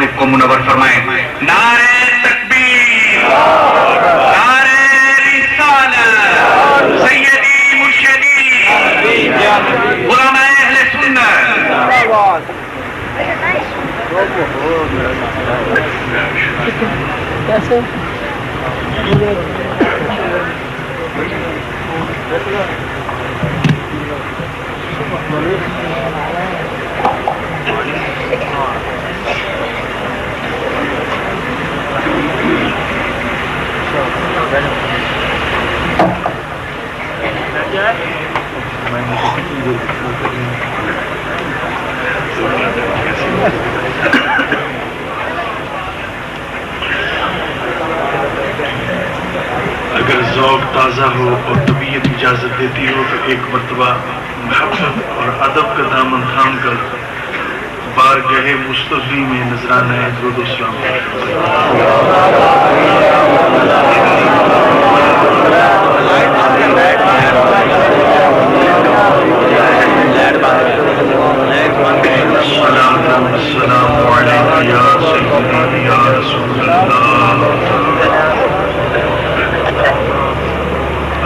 قلوب کو منور فرمائے. نعرہ تکبیر، نعرہ رسالت، سیدی مرشدی، علماء اہل سنت. اگر ذوق تازہ ہو اور طبیعت اجازت دیتی ہو تو ایک مرتبہ محبت اور ادب کا دامن تھام کر بارگاہ مصطفی میں نذرانہ درود و سلام السلام علیکم یا سیدی یا رسول اللہ،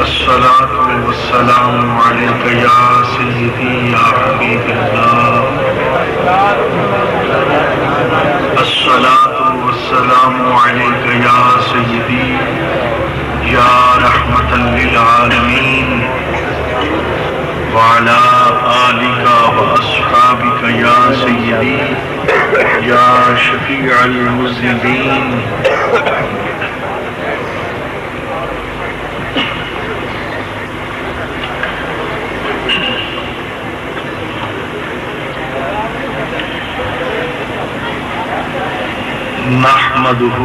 الصلاة والسلام علیک یا سیدی یا حبیب اللہ، الصلاة والسلام علیک یا سیدی یا رحمتا للعالمین، وعلى آلك وأصحابك يا سيدي يا شفيع المذنبين. نحمده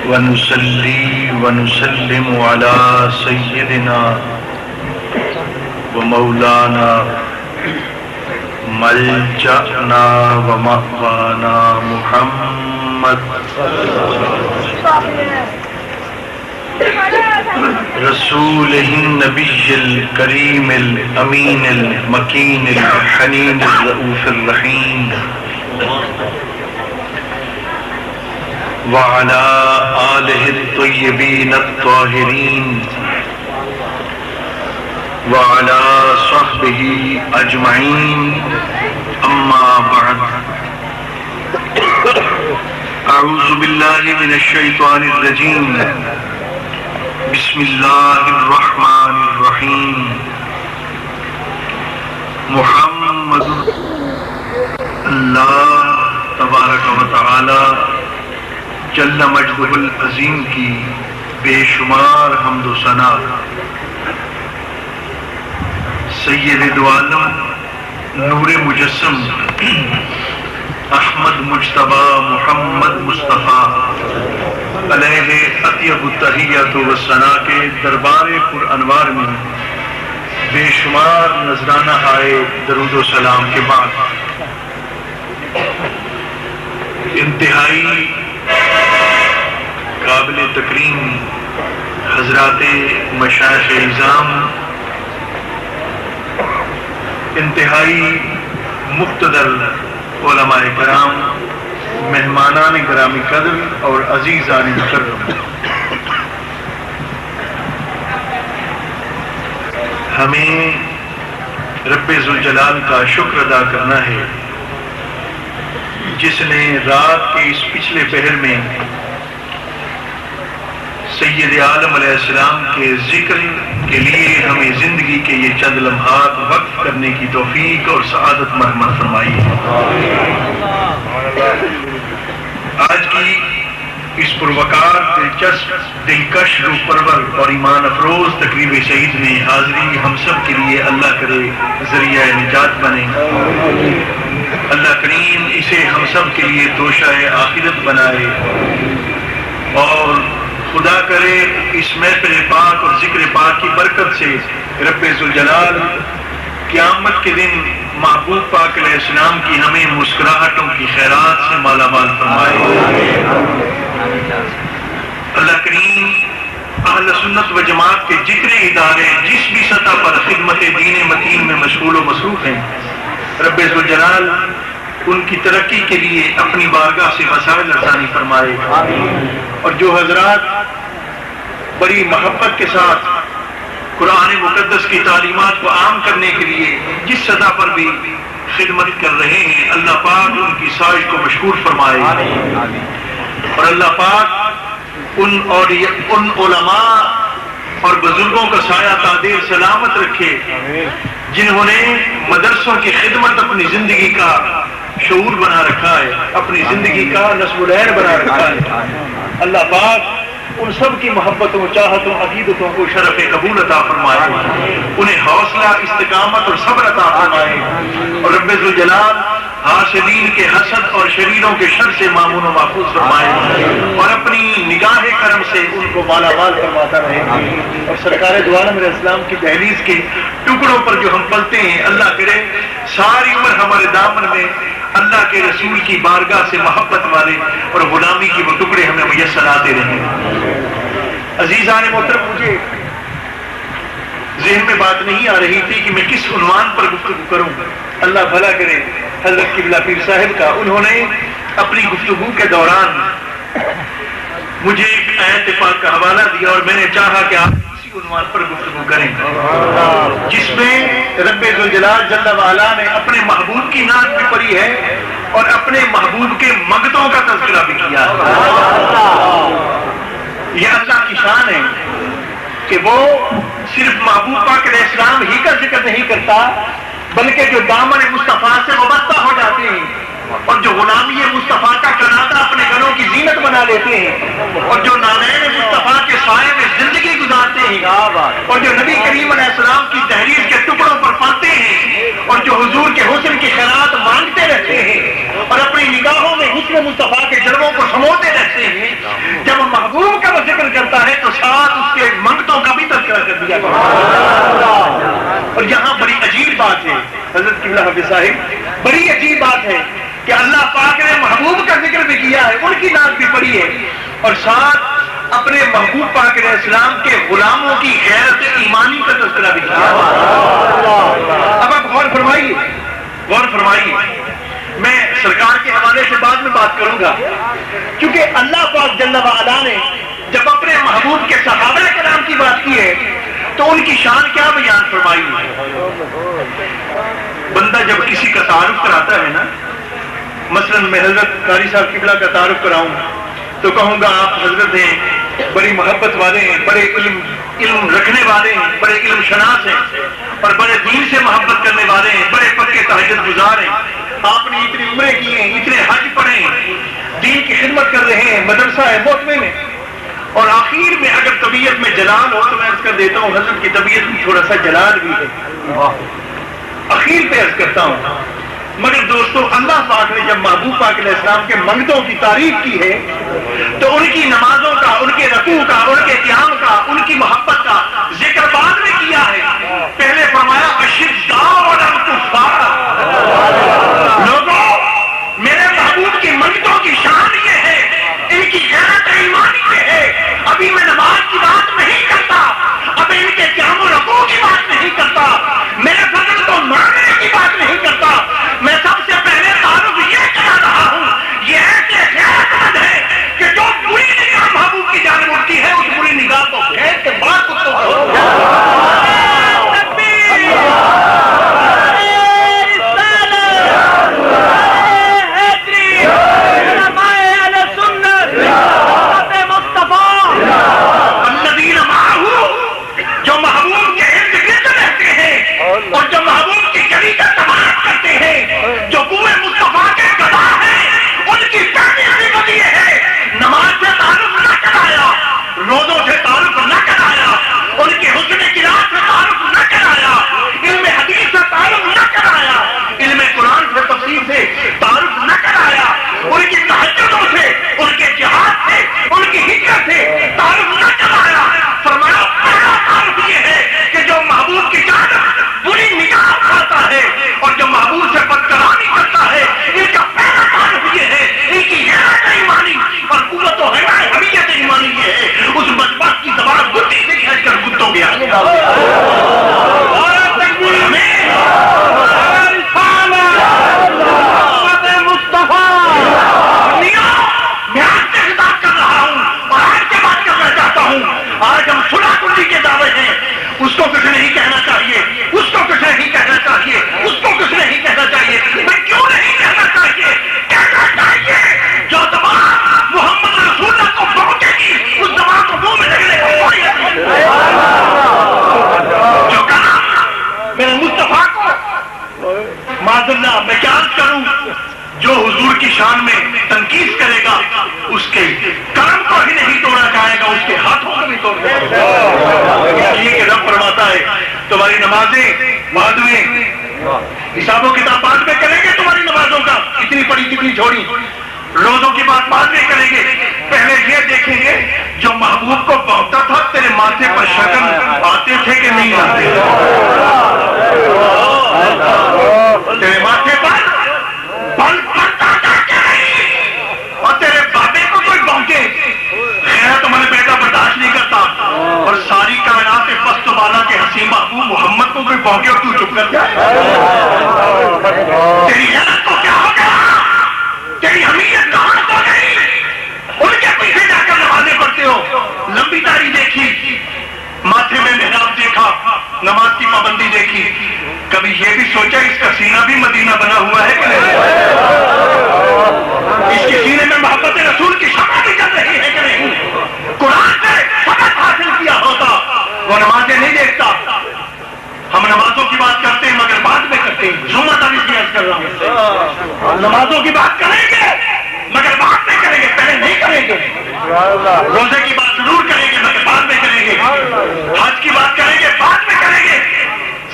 ونصلي ونسلم على سيدنا ومولانا ملجأنا ومأوانا محمد رسوله النبي الكريم الأمين المكين الحنين الرؤوف الرحيم، وعلى آله الطيبين الطاهرين، وعلى صحبه أجمعين. أما بعد، أعوذ بالله من الشيطان الرجيم. بسم الله الرحمن الرحيم. محمد اللہ تبارک و تعالی جل مجدہ العظیم کی بے شمار حمد و ثنا سید دو عالم نور مجسم احمد مجتبی محمد مصطفیٰ علیہ اطیب التحیات و ثنا کے دربار پر انوار میں بے شمار نذرانہ آئے درود و سلام کے بعد انتہائی قابل تکریم حضرات مشائخ اعظام، انتہائی مقتدر علماء کرام، مہمانان گرامی قدر اور عزیزان مکرم، ہمیں رب ذوالجلال کا شکر ادا کرنا ہے جس نے رات کے اس پچھلے پہر میں سید عالم علیہ السلام کے ذکر کے لیے ہمیں زندگی کے یہ چند لمحات وقف کرنے کی توفیق اور سعادت مرحمت فرمائی. آج کی اس پروقار دلچسپ دلکش روح پرور اور ایمان افروز تقریب شہید میں حاضری ہم سب کے لیے اللہ کرے ذریعہ نجات بنے. اللہ کریم اسے ہم سب کے لیے توشہ آخرت بنائے اور خدا کرے اس محفل پاک اور ذکر پاک کی برکت سے رب ذوالجلال قیامت کے دن محبوب پاک علیہ السلام کی ہمیں مسکراہٹوں کی خیرات سے مالا مال فرمائے. اللہ کریم اہل سنت و جماعت کے جتنے ادارے جس بھی سطح پر خدمت دین متین میں مشغول و مصروف ہیں رب ذوالجلال ان کی ترقی کے لیے اپنی بارگاہ سے وسائل آسانی فرمائے، اور جو حضرات بڑی محبت کے ساتھ قرآن مقدس کی تعلیمات کو عام کرنے کے لیے جس سطح پر بھی خدمت کر رہے ہیں، اللہ پاک ان کی سائش کو مشکور فرمائے، اور اللہ پاک ان علماء اور بزرگوں کا سایہ تعدیر سلامت رکھے جنہوں نے مدرسوں کی خدمت اپنی زندگی کا شعور بنا رکھا ہے، اپنی زندگی کا نصب العین بنا رکھا ہے۔ اللہ پاک ان سب کی محبتوں، چاہتوں، عقیدتوں کو شرف قبول عطا فرمائے، انہیں حوصلہ، استقامت اور صبر عطا فرمائے، اور رب ذوالجلال حاسدین کے حسد اور شریروں کے شر سے مامون و محفوظ فرمائے، اور اپنی نگاہ کرم سے ان کو مالا مال فرماتا رہے، اور سرکار دو عالم علیہ السلام کی دہلیز کے ٹکڑوں پر جو ہم پلتے ہیں، اللہ کرے ساری عمر ہمارے دامن میں اللہ کے رسول کی بارگاہ سے محبت والے اور غلامی کی وہ ٹکڑے ہمیں میسر آتے رہیں۔ عزیزان محترم، مجھے ذہن میں بات نہیں آ رہی تھی کہ میں کس عنوان پر گفتگو کروں۔ اللہ بھلا کرے حضرت قبلہ پیر صاحب کا، انہوں نے اپنی گفتگو کے دوران مجھے ایک آیت پاک کا حوالہ دیا، اور میں نے چاہا کہ آپ اسی عنوان پر گفتگو کریں، جس میں رب ذوالجلال جل وعلا نے اپنے محبوب کی نعت بھی پڑھی ہے اور اپنے محبوب کے مقتوں کا تذکرہ بھی کیا ہے۔ یہ اللہ کی شان ہے کہ وہ صرف محبوب پاک علیہ السلام ہی کا ذکر نہیں کرتا، بلکہ جو دامن مصطفیٰ سے وابستہ ہو جاتے ہیں اور جو غلامی مصطفیٰ کا کناتا اپنے گھروں کی زینت بنا لیتے ہیں، اور جو نانین مصطفیٰ کے سائے میں زندگی گزارتے ہیں، اور جو نبی کریم علیہ السلام کی تحریر کے ٹکڑوں پر پڑھتے ہیں، اور جو حضور کے حسن کی خیرات مانگتے رہتے ہیں، اور اپنی نگاہوں میں حسن مصطفیٰ کے جلووں کو سموتے رہتے ہیں، جب محبوب کا وہ ذکر کرتا ہے تو ساتھ اس کے منگتوں کا بھی تذکرہ کر دیا جاتا ہے۔ اور یہاں بڑی عجیب بات ہے حضرت قبلہ حافظ صاحب، بڑی عجیب بات ہے کہ اللہ پاک نے محبوب کا ذکر بھی کیا ہے، ان کی نعت بھی پڑھی ہے، اور ساتھ اپنے محبوب پاک علیہ السلام کے غلاموں کی غیرت ایمانی کا تذکرہ بھی کیا ہے۔ اب آپ غور فرمائیے، غور فرمائیے، میں سرکار کے حوالے سے بعد میں بات کروں گا، کیونکہ اللہ پاک جل وعلا نے جب اپنے محبوب کے صحابہ کرام کی بات کی ہے تو ان کی شان کیا بیان فرمائی ہے۔ بندہ جب کسی کا تعارف کراتا ہے نا، مثلا میں حضرت قاری صاحب قبلہ کا تعارف کراؤں تو کہوں گا آپ حضرت ہیں، بڑی محبت والے ہیں، بڑے علم رکھنے والے ہیں، بڑے علم شناس ہیں، اور بڑے دین سے محبت کرنے والے ہیں، بڑے پکے تہجد گزار ہیں، آپ نے اتنی عمریں کی ہیں، اتنے حج پڑھے ہیں، دین کی خدمت کر رہے ہیں، مدرسہ ہے محتمے میں، اور آخر میں اگر طبیعت میں جلال ہو تو میں عرض کر دیتا ہوں حضرت کی طبیعت میں تھوڑا سا جلال بھی ہے، اخیر پہ عرض کرتا ہوں۔ مگر دوستو، اللہ پاک نے جب محبوب پاک علیہ السلام کے منگتوں کی تعریف کی ہے تو ان کی نمازوں کا، ان کے رکوع کا، ان کے قیام کا، ان کی محبت کا ذکر بعد میں کیا ہے۔ پہلے فرمایا اشداء علی الکفار، لوگوں میرے محبوب کی منگتوں کی شان یہ ہے، ان کی غیرت ایمانی یہ ہے۔ ابھی میں نماز کی بات نہیں کرتا، ابھی ان کے قیام و رکوع کی بات نہیں کرتا، میرے فضل کو ماننے کی بات نہیں کرتا، میں سب سے پہلے تعارف یہ کرا رہا ہوں، یہ ایسے غیرت مند ہے کہ جو بری نگاہ محبوب کی جانب اٹھتی ہے اس بری نگاہ کو پھینک کے بعد اس کو جو حضور کی شان میں تنقید کرے گا اس کے قلم کو ہی نہیں توڑا جائے گا، اس کے ہاتھوں کو بھی توڑ دیا جائے گا۔ یہ کہ رب فرماتا ہے تمہاری نمازیں بعد میں، حساب و کتاب بعد میں کریں گے، تمہاری نمازوں کا اتنی پڑی کتنی چھوڑی، روزوں کی بات بعد میں کریں گے، پہلے یہ دیکھیں گے جو محبوب کو بہتا تھا تیرے ماتھے پر شگن آتے تھے کہ نہیں آتے، تیرے ماتھے پر بل پڑتا تھا کہ نہیں، اور تیرے بابے کو کوئی بونکے خیر تمہارے بیٹا برداشت نہیں کرتا، اور ساری کائنات پست و بالا کے حسین محبوب محمد کو کوئی بونکے اور تو چپ کر جائے، تیری غیرت کو کیا ہو گیا، تیری حمیت کہاں ہو گئی، ان کے پیچھے جا کر نمازیں پڑھتے ہو، لمبی داڑھی دیکھی، ماتھے میں محراب دیکھا، نماز کی پابندی دیکھی، کبھی یہ بھی سوچا اس کا سینہ بھی مدینہ بنا ہوا ہے کہ نہیں، اس کے سینے میں محبت رسول کی شمع بھی چل رہی ہے کہ نہیں، قرآن سے سبق حاصل کیا ہوتا وہ نمازیں نہیں دیکھتا۔ ہم نمازوں کی بات کرتے ہیں مگر بعد میں کرتے ہیں، جمعہ تاریخ کی عرض کر رہا ہوں، نمازوں کی بات کریں گے مگر بعد میں کریں گے، پہلے نہیں کریں گے، روزے کی بات ضرور کریں گے مگر بعد میں کریں گے، حج کی بات کریں گے بعد میں کریں گے،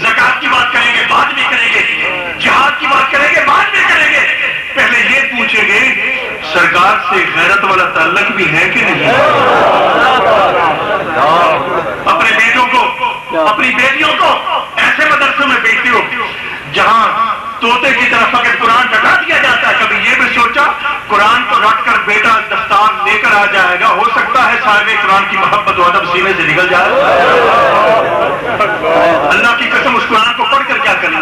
زکات کی بات کریں گے بعد میں کریں گے، جہاد کی بات کریں گے بعد میں کریں گے، پہلے یہ پوچھیں گے سرکار سے غیرت والا تعلق بھی ہے کہ نہیں، اپنے بیٹوں کو اپنی بیٹیوں کو ایسے مدرسوں میں بھیجتے ہو جہاں طوطے کی طرف اگر قرآن رکھا دیا جاتا ہے، کبھی یہ بھی سوچا قرآن کو رکھ کر بیٹا دستار لے کر آ جائے گا، ہو سکتا ہے صاحب قرآن کی محبت و ادب سینے سے نکل جائے، اللہ کی قسم اس قرآن کو پڑھ کر کیا کرنا،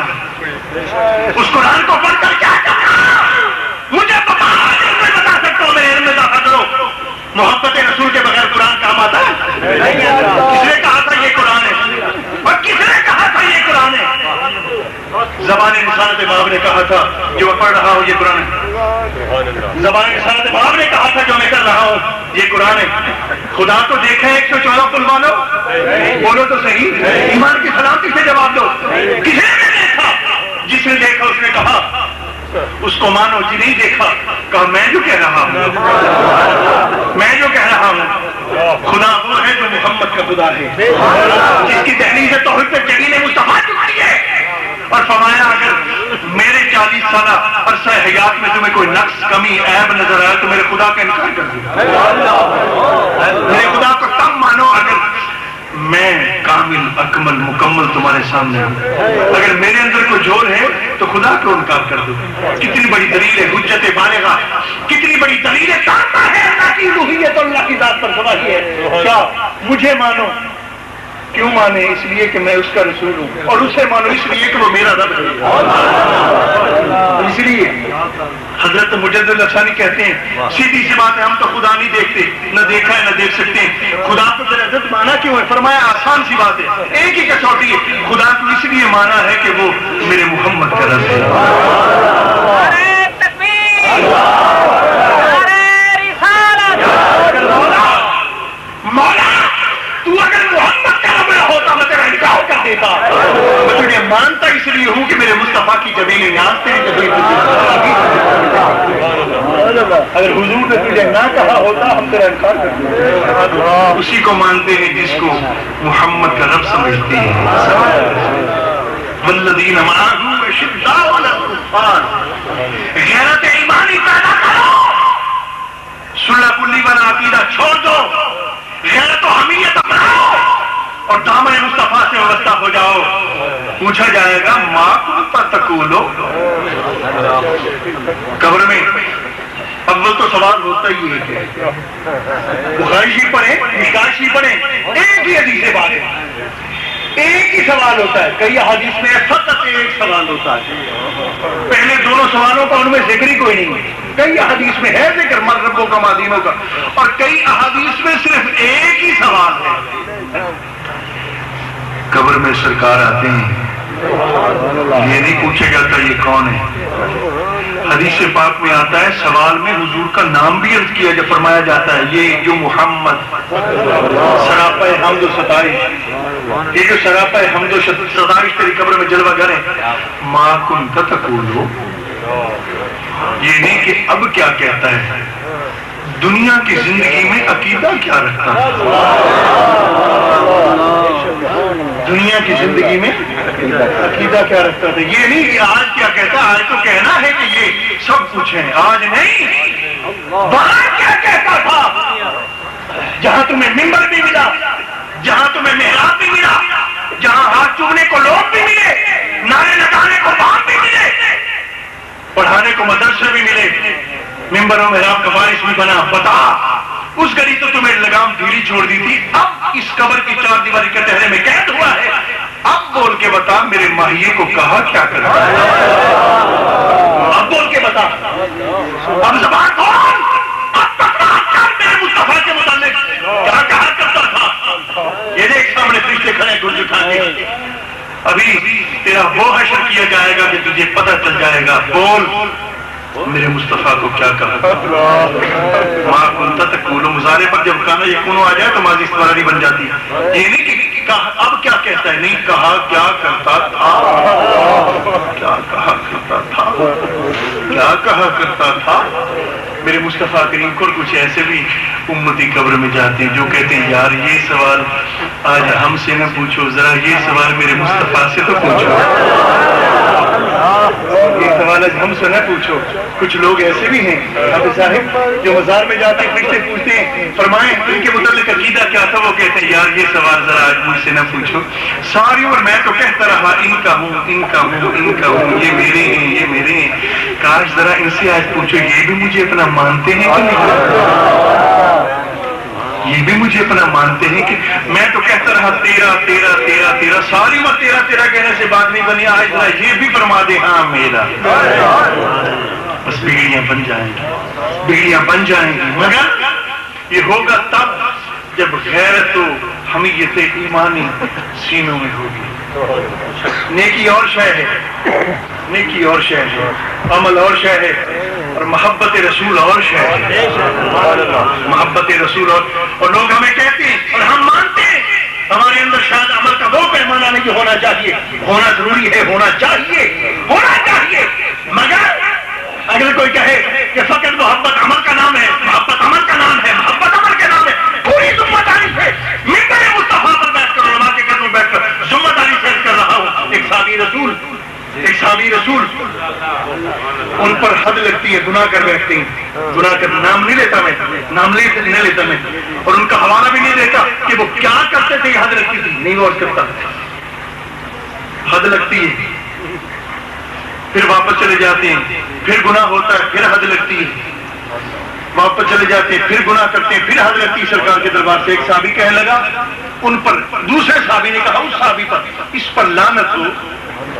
اس قرآن کو پڑھ کر کیا کرنا، مجھے پتا میں بتا سکتا ہوں، میرے علم میں اضافہ کرو، محبت رسول کے بغیر قرآن کام آتا ہے، کس نے کہا تھا یہ قرآن ہے، اور کس نے کہا تھا یہ قرآن ہے، زبان رسالت باب نے کہا تھا جو میں پڑھ رہا ہوں یہ قرآن ہے، زبان رسالت باب نے کہا تھا جو میں کر رہا ہوں یہ قرآن ہے، خدا کو دیکھا 114 کل مانو، بولو تو صحیح، ایمان کی سلامتی سے جواب دو، کس نے دیکھا، جس نے دیکھا اس نے کہا اس کو مانو، جی نہیں دیکھا کہا میں جو کہہ رہا ہوں، میں جو کہہ رہا ہوں، خدا وہ ہے جو محمد کا خدا ہے، جس کی دہلیز توحید پہ جلیل مصطفیٰ چکی ہے، اور فرمایا اگر میرے 40 سالہ عرصہ حیات میں تمہیں کوئی نقص کمی عیب نظر آیا تو میرے خدا کا انکار کر دو، میرے خدا کو تب مانو اگر میں کامل اکمل مکمل تمہارے سامنے ہوں، اگر میرے اندر کوئی جھول ہے تو خدا کو انکار کر دو۔ کتنی بڑی دلیل ہے حجت بالغہ، کتنی بڑی دلیل ہے داتا ہے اللہ کی الوہیت، اللہ کی ذات پر گواہی ہے، کیا مجھے مانو، کیوں مانے، اس لیے کہ میں اس کا رسول ہوں، اور اسے مانو اس لیے کہ وہ میرا رب ہے، اس لیے حضرت مجدد افسانی کہتے ہیں سیدھی سی بات ہے، ہم تو خدا نہیں دیکھتے، نہ دیکھا ہے نہ دیکھ سکتے، خدا کو ذرا عزت مانا کیوں ہے، فرمایا آسان سی بات ہے، ایک ہی کسوٹی ہے، خدا کو اس لیے مانا ہے کہ وہ میرے محمد کا رب ہے۔ مولا تو اگر محمد کا رب ہوتا میں تیرا انکار کر دیتا، میں تجھے مانتا اس لیے ہوں کہ میرے مصطفیٰ کی جمیل نیاز تیری جمیل، اگر حضور نے تجھے نہ کہا ہوتا ہم تیرا انکار کر دیتے، اسی کو مانتے ہیں جس کو محمد کا رب سمجھتے ہیں۔ والذین معه اشداء علی الکفار، غیرت ایمانی پیدا کرو، صلح کلی بنا عقیدہ چھوڑ دو، غیرت و حمیت اپناؤ اور دامن مصطفیٰ سے وابستہ ہو جاؤ۔ پوچھا جائے گا ما کنت تقول، قبر میں اول تو سوال ہوتا ہی ہے، بخاری شریف پڑھیں مشکات شریف پڑھیں، ایک ہی حدیث بات ہے، ایک ہی سوال ہوتا ہے، کئی حدیث میں فقط ایک سوال ہوتا ہے، پہلے دونوں سوالوں کا ان میں ذکر ہی کوئی نہیں ہے، کئی احادیث میں ہے ذکر من ربوں کا مادینوں کا، اور کئی احادیث میں صرف ایک ہی سوال ہے۔ قبر میں سرکار آتے ہیں، یہ نہیں پوچھے جاتا یہ کون ہے، حدیث پاک میں آتا ہے سوال میں حضور کا نام بھی عرض کیا جب فرمایا جاتا ہے یہ جو محمد سراپا حمد و ستائش، یہ جو سراپا حمد و ستائش تیری قبر میں جلوہ گر ہے، ما کنت تقول، یہ نہیں کہ اب کیا کہتا ہے، دنیا کی زندگی میں عقیدہ کیا رکھتا ہے، دنیا کی زندگی میں عقیدہ کیا رکھتا تھا. یہ نہیں کہ آج کیا کہتا، آج تو کہنا ہے کہ یہ سب کچھ ہے، آج نہیں. وہاں کیا کہتا تھا جہاں تمہیں ممبر بھی ملا، جہاں تمہیں محراب بھی ملا، جہاں ہاتھ چومنے کو لوگ بھی ملے، نعرے لگانے کو باپ بھی ملے، پڑھانے کو مدرسے بھی ملے، ممبر و محراب کا وارث بھی بنا. بتا اس گھڑی تو تمہیں لگام ڈھیلی چھوڑ دی تھی، اب اس قبر کی چار دیواری کے ٹہرے میں قید ہوا ہے. اب بول کے بتا میرے ماہیے کو کہا کیا کرتا ہے، اب بول کے بتا، اب زبان کھول، اب تکرار کر میرے مصطفیٰ کے متعلق کیا کہا کرتا تھا. یہ دیکھ سامنے فرشتے کھڑے گرج اٹھا کے، ابھی تیرا وہ حشر کیا جائے گا کہ تجھے پتہ چل جائے گا. بول میرے مصطفیٰ کو کیا کہا. ماں کنتا تقول، مضارع پر جب کانا یکون آ جائے تو ماضی استمراری بن جاتی ہے. یہ نہیں کہ کہا، اب کیا کہتا ہے، نہیں کہا کیا کرتا تھا، کیا کہا کرتا تھا، کیا کہا کرتا تھا. میرے مصطفیٰ کریم کو کچھ ایسے بھی امتی قبر میں جاتے ہیں جو کہتے ہیں یار یہ سوال آج ہم سے نہ پوچھو، ذرا یہ سوال میرے مصطفیٰ سے تو پوچھو، یہ سوال آج ہم سے نہ پوچھو. کچھ لوگ ایسے بھی ہیں حافظ صاحب جو مزار میں جاتے ہیں، فرشتے پوچھتے ہیں فرمائیں ان کے متعلق عقیدہ کیا تھا، وہ کہتے ہیں یار یہ سوال ذرا آج مجھ سے نہ پوچھو. ساری عمر میں تو کہتا رہا ان کا ہوں، ان کا ہوں، ان کا ہوں، یہ میرے ہیں، یہ میرے ہیں. کاش ذرا ان سے آج پوچھو یہ بھی مجھے اپنا مانتے ہیں کہ نہیں، یہ بھی مجھے اپنا مانتے ہیں کہ میں تو کہتا رہا تیرا تیرا تیرا تیرا، ساری عمر تیرا تیرا کہنے سے بات نہیں بنی، آج ذرا یہ بھی فرما دے ہاں میرا. بس بگڑیاں بن جائیں گی، بگڑیاں بن جائیں گی، مگر یہ ہوگا تب جب غیرت و حمیت ایمانی سینوں میں ہوگی. نیکی اور شے ہے، نیکی اور شے ہے، عمل اور شے ہے، اور محبت رسول اور شے ہے. محبت رسول اور لوگ ہمیں کہتے ہیں اور ہم مانتے ہیں ہمارے اندر شاید عمل کا وہ پیمانہ نہیں ہونا چاہیے، ہونا ضروری ہے، ہونا چاہیے، ہونا چاہیے. مگر اگر کوئی کہے کہ فقط محبت عمل کا نام ہے، محبت عمل کا نام ہے، محبت عمل کا نام ہے، پوری ذمہ داری سے ممبر مصطفیٰ پر بیٹھ کر علماء کے قدموں بیٹھ کر ذمہ داری سے کر رہا ہوں. ایک صحابی رسول ان پر حد لگتی ہے، گناہ کر بیٹھتے ہیں، گناہ کر نام نہیں لیتا میں، نام نہیں لیتا میں، اور ان کا حوالہ بھی نہیں دیتا کہ وہ کیا کرتے تھے. یہ حد لگتی تھی، نہیں غور کرتا. حد لگتی ہے، پھر واپس چلے جاتے ہیں، پھر گناہ ہوتا ہے، پھر حد لگتی ہے، واپس چلے جاتے ہیں، پھر گناہ کرتے ہیں، پھر حد لگتی ہے سرکار کے دربار سے. ایک صحابی کہنے لگا ان پر، دوسرے صحابی نے کہا اس صحابی پر اس پر لعنت ہو،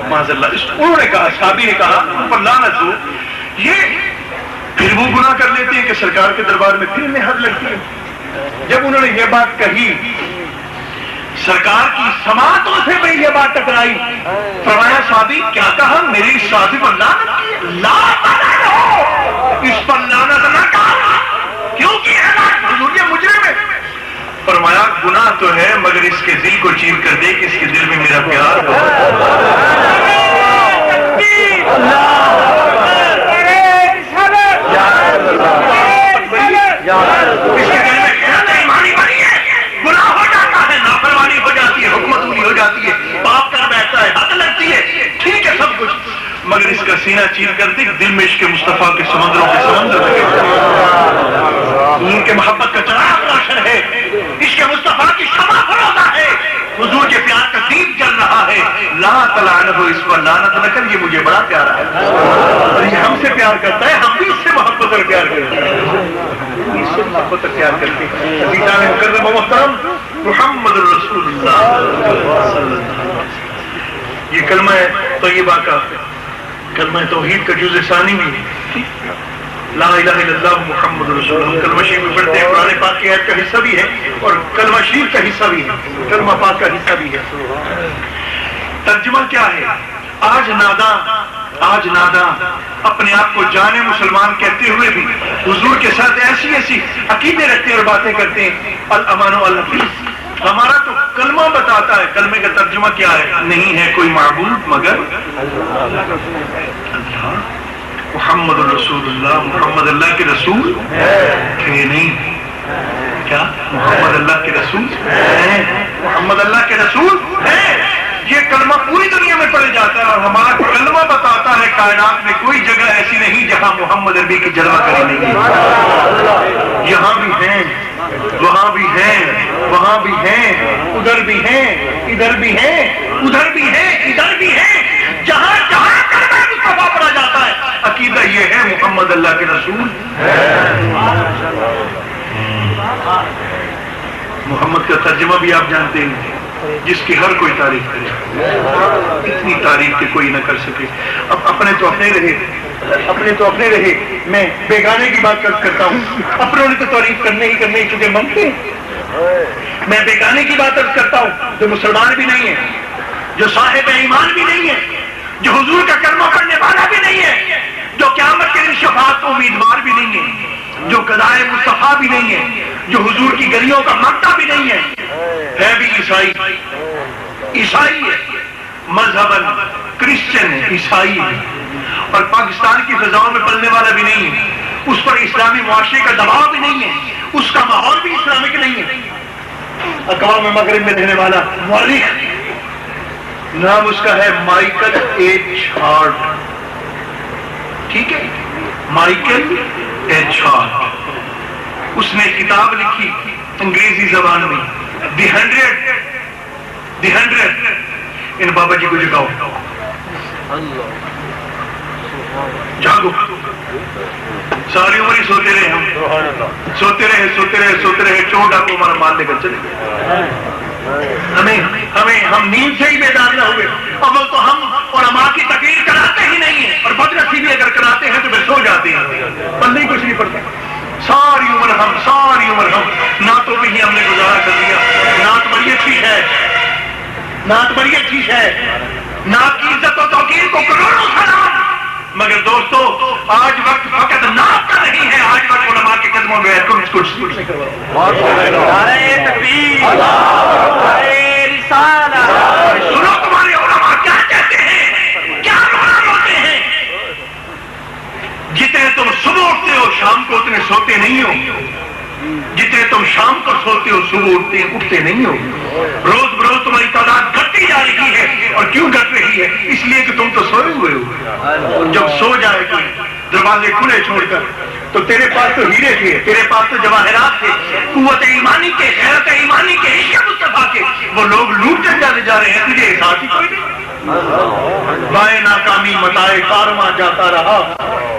معاذ اللہ. انہوں نے کہا، صحابی نے کہا ان پر لعنت ہو. یہ پھر وہ گناہ کر لیتے ہیں کہ سرکار کے دربار میں پھر انہیں حد لگتی ہے. جب انہوں نے یہ بات کہی سرکار کی سماعتوں سے بھی یہ بات ٹکرائی. فرمایا صحابی کیا کہا، میری صحابی پر لعنت کی، لعنت ہو، اس پر لعنت نہ کہا، کیونکہ حضور یہ مجرم ہے. فرمایا گناہ تو ہے مگر اس کے دل کو چیر کر دے کہ اس کے دل میں میرا پیار ہو. اس کے دل میں خیرت ایمانی بنی ہے، گناہ ہو جاتا ہے، نافرمانی ہو جاتی ہے، حکمت پوری ہو جاتی ہے، پاپ کر بیٹھتا ہے، حد لگتی ہے، ٹھیک ہے سب کچھ، مگر اس کا سینہ چیر کر دے دل میں عشق مصطفیٰ کے سمندروں کے سمندر لگے. ان کے محبت کا چراغ روشن ہے، عشق مصطفیٰ کی شمع فروزہ ہے، حضور کے پیار کا دیپ جل رہا ہے. لا تلعنہ، اس پر لعنت نہ کر، یہ مجھے بڑا پیارا ہے، اور یہ ہم سے پیار کرتا ہے، ہم بھی اس سے محبت اور پیار کرتے ہیں، اس سے محبت اور پیار کرتے ہیں. عزیزان مکرم و محترم، محمد رسول اللہ صلی اللہ علیہ وسلم. یہ کلمہ طیبہ کا، کلمہ توحید کا جزء ثانی بھی، لا الہ الا اللہ محمد رسول اللہ. کلمہ شریف میں پڑھتے ہیں، قرآن پاک کی آیت کا حصہ بھی ہے اور کلمہ شریف کا حصہ بھی ہے، کلمہ پاک کا حصہ بھی ہے. ترجمہ کیا ہے؟ آج ناداں اپنے آپ کو جانے مسلمان کہتے ہوئے بھی حضور کے ساتھ ایسی ایسی عقیدے رکھتے اور باتیں کرتے ہیں. الامان و الحفیظ، ہمارا تو کلمہ بتاتا ہے، کلمے کا ترجمہ کیا ہے؟ نہیں ہے کوئی معبود مگر اللہ، محمد رسول اللہ، محمد اللہ کے رسول تھے نہیں؟ کیا محمد اللہ کے رسول ہیں؟ محمد اللہ کے رسول ہیں؟ یہ کلمہ پوری دنیا میں پڑھا جاتا ہے، اور ہمارا کلمہ بتاتا ہے کائنات میں کوئی جگہ ایسی نہیں جہاں محمد عربی کی جلوہ کری نہیں ہے۔ یہاں بھی ہیں، وہاں بھی ہیں، وہاں بھی ہیں، ادھر بھی ہیں، ادھر بھی ہیں، ادھر بھی ہیں، ادھر بھی ہیں، جہاں جہاں کلمہ مصطفیٰ پڑھا جاتا ہے عقیدہ یہ ہے محمد اللہ کے رسول۔ محمد کا ترجمہ بھی آپ جانتے ہیں، جس کی ہر کوئی تعریف کرے، اتنی تعریف کہ کوئی نہ کر سکے۔ اب اپنے تو اپنے رہے، اپنے تو اپنے رہے، میں بیگانے کی بات کرتا ہوں، اپنوں نے تو تعریف کرنے ہی چونکہ منگتے ہیں۔ میں بیگانے کی بات کرتا ہوں جو مسلمان بھی نہیں ہے، جو صاحب ایمان بھی نہیں ہے، جو حضور کا کلمہ پڑھنے والا بھی نہیں ہے، جو قیامت کے دن شفاعت کا امیدوار بھی نہیں ہے، جو قضائے مصطفیٰ بھی نہیں ہے، جو حضور کی گلیوں کا مانگتا بھی نہیں ہے بھی عیسائی ہے، مذہباً کرسچن ہے، عیسائی ہے، اور پاکستان کی فضاؤں میں پلنے والا بھی نہیں ہے، اس پر اسلامی معاشرے کا دباؤ بھی نہیں ہے، اس کا ماحول بھی اسلامک نہیں ہے۔ اقوام مغرب میں رہنے والا مورخ، نام اس کا ہے مائیکل ایچ ہارٹ، ٹھیک ہے، مائیکل ایچ ہارٹ۔ اس نے کتاب لکھی انگریزی زبان میں، دی ہنڈریڈ۔ ان بابا جی کو جگاؤ، جاگو، ساری عمر ہی سوتے رہے ہم، سوتے رہے، چور ڈاکو ہمارا مال لے کر چلے گئے۔ ہم نیند سے ہی بیدار نہ ہوئے، اول تو ہم علماء کی تقریر کراتے ہی نہیں ہیں، اور بدنصیبی اگر کراتے ہیں تو پھر سو جاتے ہیں، پلے ہی کچھ نہیں پڑتا۔ ساری عمر ہم نعتوں پہ ہی ہم نے گزارا کر دیا۔ نعت بڑی اچھی ہے، نعت کی عزت و توقیر کو کروڑوں سلام، مگر دوستو آج وقت فقط نعت کا نہیں ہے، آج وقت علماء کے قدموں میں کچھ نعرہ تکبیر، نعرہ رسالہ، سنو تمہارے علماء کیا کہتے ہیں، کیا روتے ہیں۔ جتنے تم صبح اٹھتے ہو شام کو اتنے سوتے نہیں ہو، جتنے تم شام کو سوتے ہو صبح اٹھتے نہیں ہو۔ روز بروز تمہاری تعداد گھٹتی جا رہی ہے، اور کیوں گھٹ رہی ہے؟ اس لیے کہ تم تو سوئے ہوئے ہو۔ جب سو جائے کوئی دروازے کھلے چھوڑ کر، تو تیرے پاس تو ہیرے تھے، تیرے پاس تو جواہرات تھے، قوت ایمانی کے، غیرت ایمانی کے، عشق مصطفیٰ کے، وہ لوگ لوٹتے جانے جا رہے ہیں، تجھے احساس ہی کوئی نہیں۔ بائے ناکامی متائے کارواں جاتا رہا،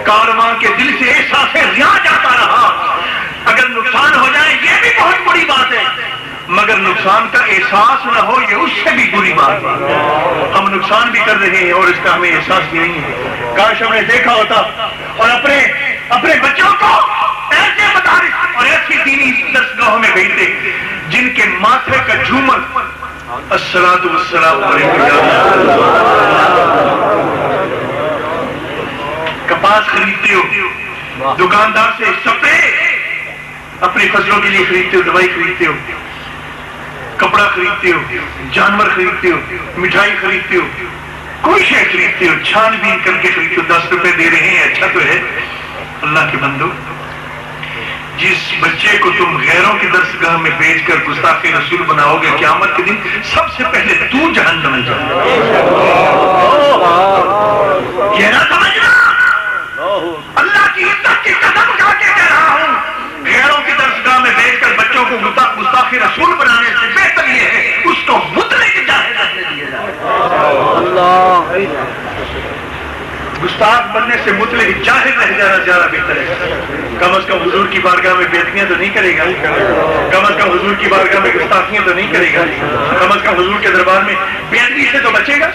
کارواں کے دل سے احساس ریاں جاتا رہا۔ اگر نقصان ہو جائے یہ بھی بہت بڑی بات ہے، مگر نقصان کا احساس نہ ہو یہ اس سے بھی بری بات ہے۔ ہم نقصان بھی کر رہے ہیں اور اس کا ہمیں احساس بھی نہیں ہے۔ کاش ہم نے دیکھا ہوتا اور اپنے بچوں کو ایسے مدارس اور ایسی دینی درسگاہوں میں بھیجتے جن کے ماتھے کا جھومر الصلاۃ والسلام علیہ کپاس خریدتے ہو، دکاندار سے سپرے اپنی فصلوں کے لیے خریدتے ہو، دوائی خریدتے ہو، کپڑا خریدتے ہو، جانور خریدتے ہو، مٹھائی خریدتے ہو، کوئی شے خریدتے ہو، چھان بین کر کے خریدتے ہو، 10 روپے دے رہے ہیں، اچھا تو ہے۔ اللہ کے بندو، جس بچے کو تم غیروں کی درسگاہ میں بھیج کر گستاخ رسول بناؤ گے، قیامت کے دن سب سے پہلے تو جہنم میں جائے گا۔ یہ نہ سمجھنا، اللہ کی عزت کی قسم کھا کے کہہ رہا ہوں، غیروں کی درسگاہ میں بھیج کر بچوں کو گستاخ رسول بنانے سے بہتر یہ ہے اس کو مطلق جاہل رکھنے دیا جائے۔ گستاخ بننے سے مطلق جاہل رہ جانا زیادہ بہتر ہے۔ کم از کم حضور کی بارگاہ میں بےادبیاں تو نہیں کرے گا، کم از کم حضور کی بارگاہ میں گستاخیاں تو نہیں کرے گا، کم از کم حضور کے دربار میں بےادبی سے تو بچے گا۔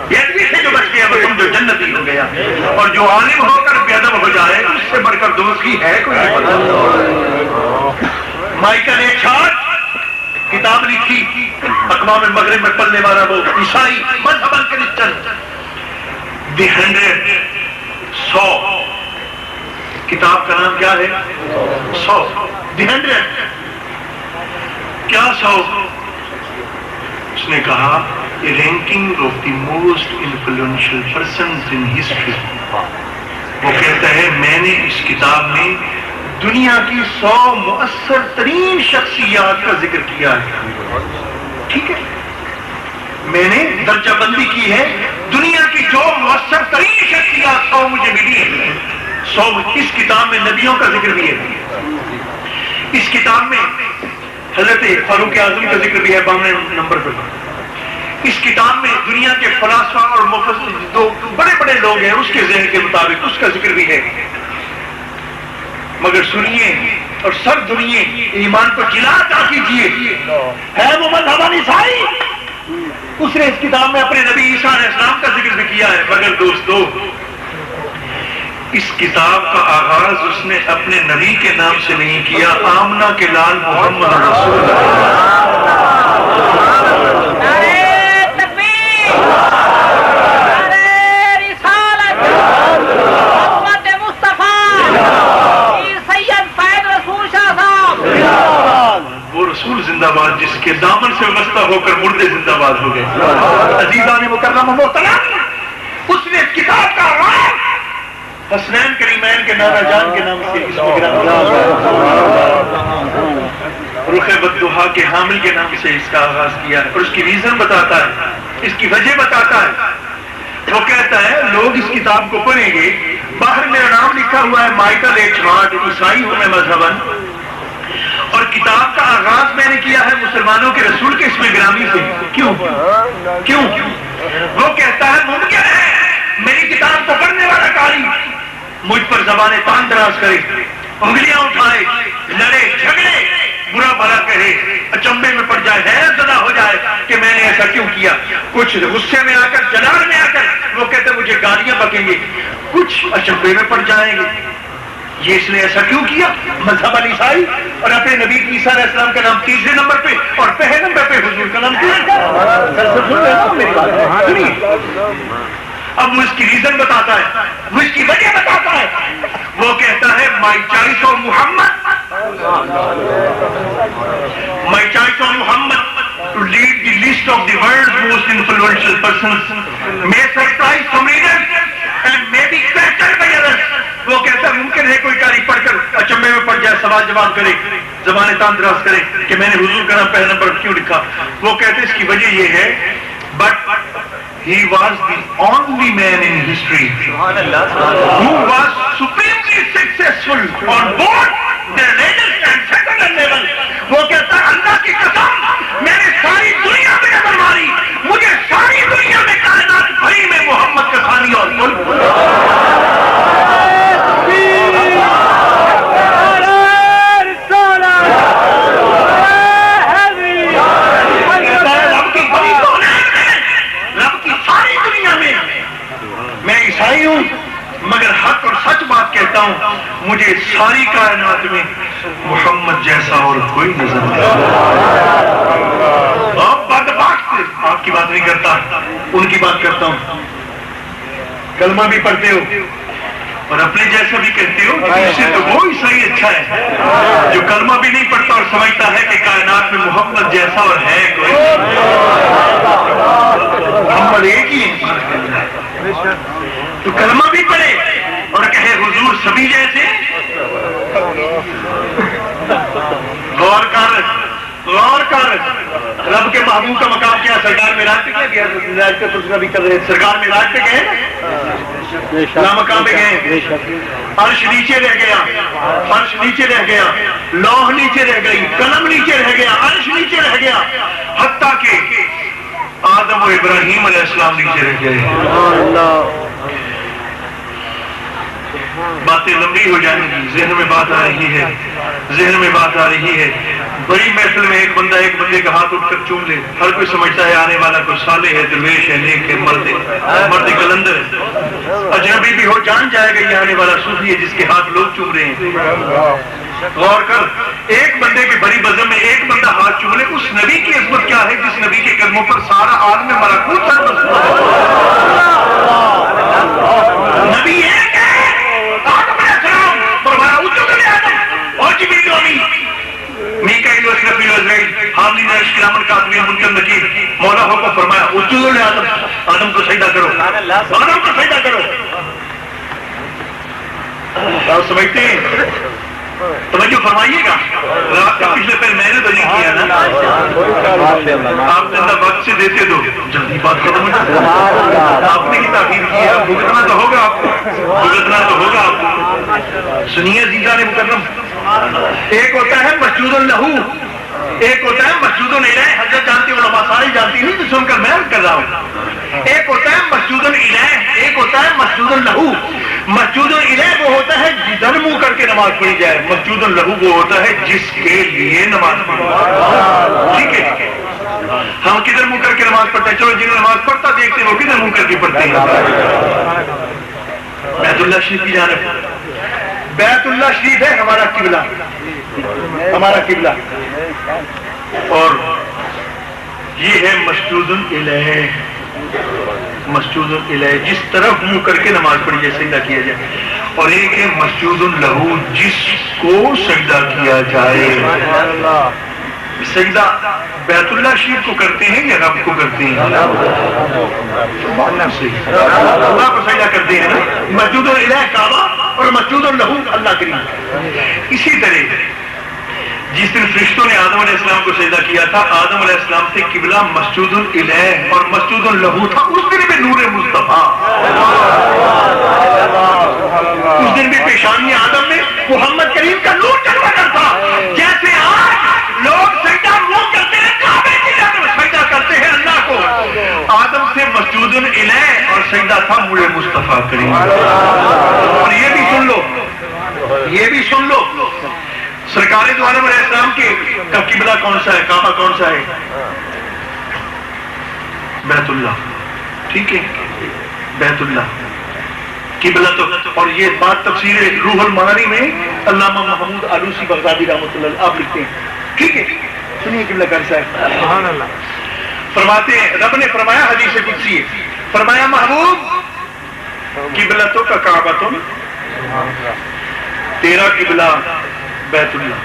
بےادبی سے جو بچ گیا وہ تم جو جنتی ہو گیا، اور جو عالم ہو کر بے ادب ہو جائے اس سے بڑھ کر دوستی ہے کوئی نہیں۔ مائیکل ایچ ہارٹ کتاب لکھی، اقوام مغرب میں پلنے والا وہ عیسائی مذہباً کرسچن، دی 100 کتاب کا نام کیا ہے؟ 100 دی 100 کیا 100؟ اس نے کہا ranking of the most influential persons in history, وہ کہتا ہے میں نے اس کتاب میں دنیا کی 100 مؤثر ترین شخصیات کا ذکر کیا ہے. ٹھیک ہے، میں نے درجہ بندی کی ہے دنیا کی جو مؤثر ترین شخصیات 100 مجھے ملی ہیں. 100 اس کتاب میں نبیوں کا ذکر بھی ہے. اس کتاب میں حضرت فاروق اعظم کا ذکر بھی ہے 52 نمبر پر. اس کتاب میں دنیا کے فلاسفہ اور مفسر دو بڑے بڑے لوگ ہیں اس کے ذہن کے مطابق اس کا ذکر بھی ہے. مگر سنیے اور سر دنیے ایمان کو جلا عطا کیجیے. ہے وہ مذہب عیسائی، اس نے اس کتاب میں اپنے نبی عیسیٰ علیہ السلام کا ذکر بھی کیا ہے. مگر دوستو اس کتاب کا آغاز اس نے اپنے نبی کے نام سے نہیں کیا، آمنہ کے لال محمد رسول وہ رسول زندہ باد جس کے دامن سے وابستہ ہو کر مردے زندہ باد ہو گئے. عزیزان مکرم و محترم، اس نے اس کتاب کا آغاز حسنین کریمین کے نانا جان کے نام سے، رخ بددحا کے حامل کے نام سے اس کا آغاز کیا ہے. اور اس کی ریزن بتاتا ہے، اس کی وجہ بتاتا ہے. وہ کہتا ہے لوگ اس کتاب کو پڑھیں گے، باہر میرا نام لکھا ہوا ہے مائیکل ایچ ہارٹ، عیسائی ہوں میں مذہباً، اور کتاب کا آغاز میں نے کیا ہے مسلمانوں کے رسول کے اسم گرامی سے. کیوں؟ وہ کہتا ہے ممکن ہے میری کتاب کو پڑھنے والا قاری مجھ پر زبان تان دراز کرے، انگلیاں اٹھائے، لڑے جھگڑے، برا بھلا کہے، اچنبے میں پڑ جائے، حیرت زدہ ہو جائے کہ میں نے ایسا کیوں کیا. کچھ غصے میں آ کر، جلال میں آ کر وہ کہتے مجھے گالیاں بکیں گے، کچھ اچنبے میں پڑ جائیں گے یہ اس نے ایسا کیوں کیا. مذہب عیسائی اور اپنے نبی عیسیٰ علیہ السلام کا نام تیسرے نمبر پہ اور پہلے نمبر پہ حضور کا نام کیوں. اب وہ اس کی ریزن بتاتا ہے، وہ اس کی وجہ بتاتا ہے. وہ کہتا ہے my choice of Muhammad, my choice of Muhammad to lead the list of the world most influential persons may surprise some readers and may be questioned by others. وہ کہتا ہے ممکن ہے کوئی قاری پڑھ کر اچنبے میں پڑ جائے، سوال جواب کرے، زبان تان دراز کرے کہ میں نے حضور کا نام پہلے نمبر کیوں لکھا. وہ کہتے اس کی وجہ یہ ہے but he was the only man in history who was supremely successful on both the latest and second level. وہ کہتا ہے اللہ کی قسم میں نے ساری دنیا میں نظر ماری، مجھے ساری دنیا میں کائنات بھری میں محمد کا ثانی اور عیسائی ہوں مگر حق اور سچ بات کہتا ہوں، مجھے ساری کائنات میں محمد جیسا اور کوئی نظر نہیں. آپ کی بات نہیں کرتا، ان کی بات کرتا ہوں. کلمہ بھی پڑھتے ہو اور اپنے جیسا بھی کہتے ہو، اس سے تو وہ عیسائی اچھا ہے جو کلمہ بھی نہیں پڑھتا اور سمجھتا ہے کہ کائنات میں محمد جیسا اور ہے کوئی. محمد ایک ہی تو کلمہ بھی پڑھے اور کہے حضور سبھی جیسے. غور کر رب کے محبوب کا مقام کیا؟ سرکار معراج پہ گیا، معراج کا تذکرہ بھی کر رہے ہیں. سرکار معراج پہ گئے نا، مقام پہ گئے، عرش نیچے رہ گیا، فرش نیچے رہ گیا، لوح نیچے رہ گئی، قلم نیچے رہ گیا، عرش نیچے رہ گیا، حتیٰ کہ آدم و ابراہیم علیہ السلام نیچے رہ گئے. باتیں لمبی ہو جائیں گی، ذہن میں بات آ رہی ہے. بڑی محفل میں ایک بندے کا ہاتھ اٹھ کر چوم لے، ہر کوئی سمجھتا ہے آنے والا کوئی صالح ہے، درویش ہے، نیک ہے، مرد کلندر ہے. اجنبی بھی ہو جان جائے گا یہ آنے والا صوفی ہے جس کے ہاتھ لوگ چوم رہے ہیں. غور کر، ایک بندے کے بڑی بزم میں ایک بندہ ہاتھ چوم لے. اس نبی کی عظمت کیا ہے جس نبی کے قدموں پر سارا عالم ملکوت سر مسلط ہے. نبی ایک ہے، آدم علیہ السلام فرمایا اجلد آدم اور جبریل و امین، میکائیل و اسرافیل و عزرائیل، حاملین عرش کرامن کاتبین منکر نکیر. مولا ہو کو فرمایا اجلد آدم، آدم کو سجدہ کرو، آدم کو سجدہ کرو. آپ سمجھتے ہیں؟ توجہ فرمائیے گا. رات کا پچھلے پہر میں نے تو نہیں کیا نا. آپ زندہ وقت سے دیتے دو جلدی بات ختم ہو جائے. آپ نے ہی تاخیر کیا. بھگتنا تو ہوگا آپ کو, بھگتنا تو ہوگا آپ کو. سنیے عزیزان مکرم, ایک ہوتا ہے مسجود اللہو, ایک ہوتا ہے مسجود الہ. حضرت جانتی علماء سارے جانتی نہیں تو سن کر میں کر رہا ہوں. ایک ہوتا ہے مسجود الہ, ایک ہوتا ہے مسجود اللہو. مسجود الہ وہ ہوتا ہے جدھر منہ کر کے نماز پڑھی جائے. مسجود اللہو وہ ہوتا ہے جس کے لیے نماز پڑھی جائے. ٹھیک ہے, ہم کدھر منہ کر کے نماز پڑھتے ہیں؟ چلو جنہیں نماز پڑھتا دیکھتے ہیں وہ کدھر منہ کر کے پڑھتے ہیں؟ بیت اللہ شریف کی جانب. بیت اللہ شریف ہے ہمارا قبلہ, ہمارا قبلہ. اور یہ ہے مسجود الہ, مسجود الہ جس طرف منہ کر کے نماز پڑھی جائے, سجدہ کیا جائے. اور ایک ہے مسجود اللہو جس کو سجدہ کیا جائے. سجدہ بیت اللہ شریف کو کرتے ہیں یا رب کو کرتے ہیں؟ اللہ کو سجدہ کرتے ہیں نا. مسجود الہ کعبہ اور مسجود اللہو اللہ کریم. اسی طرح جس دن فرشتوں نے آدم علیہ السلام کو سجدہ کیا تھا, آدم علیہ السلام سے قبلہ مسجود الہ اور مسجود اللہو تھا. اس دن بھی نور مصطفیٰ, اس دن بھی پیشانی آدم میں محمد کریم کا نور جلوہ کرتا. جیسے آج لوگ سجدہ منہ کرتے ہیں کعبے کی جانب, سجدہ کرتے ہیں اللہ کو. آدم سے مسجود الہ اور سجدہ تھا نور مصطفیٰ کریم. اور یہ بھی سن لو, یہ بھی سن لو, سرکار دو عالم علیہ السلام کے کا قبلہ کون سا ہے؟ کعبہ کون سا ہے؟ بیت اللہ. ٹھیک ہے, بیت اللہ قبلہ. تو اور یہ بات تفسیر روح المعانی میں علامہ محمود آلوسی بغدادی رحمۃ اللہ آپ لکھتے ہیں. ٹھیک ہے, سنیے قبلہ کیسا ہے. سبحان اللہ. فرماتے ہیں, رب نے فرمایا حدیث قدسی ہے, فرمایا محبوب قبلتوں کا کعبہ تم, تیرا قبلہ بیت اللہ,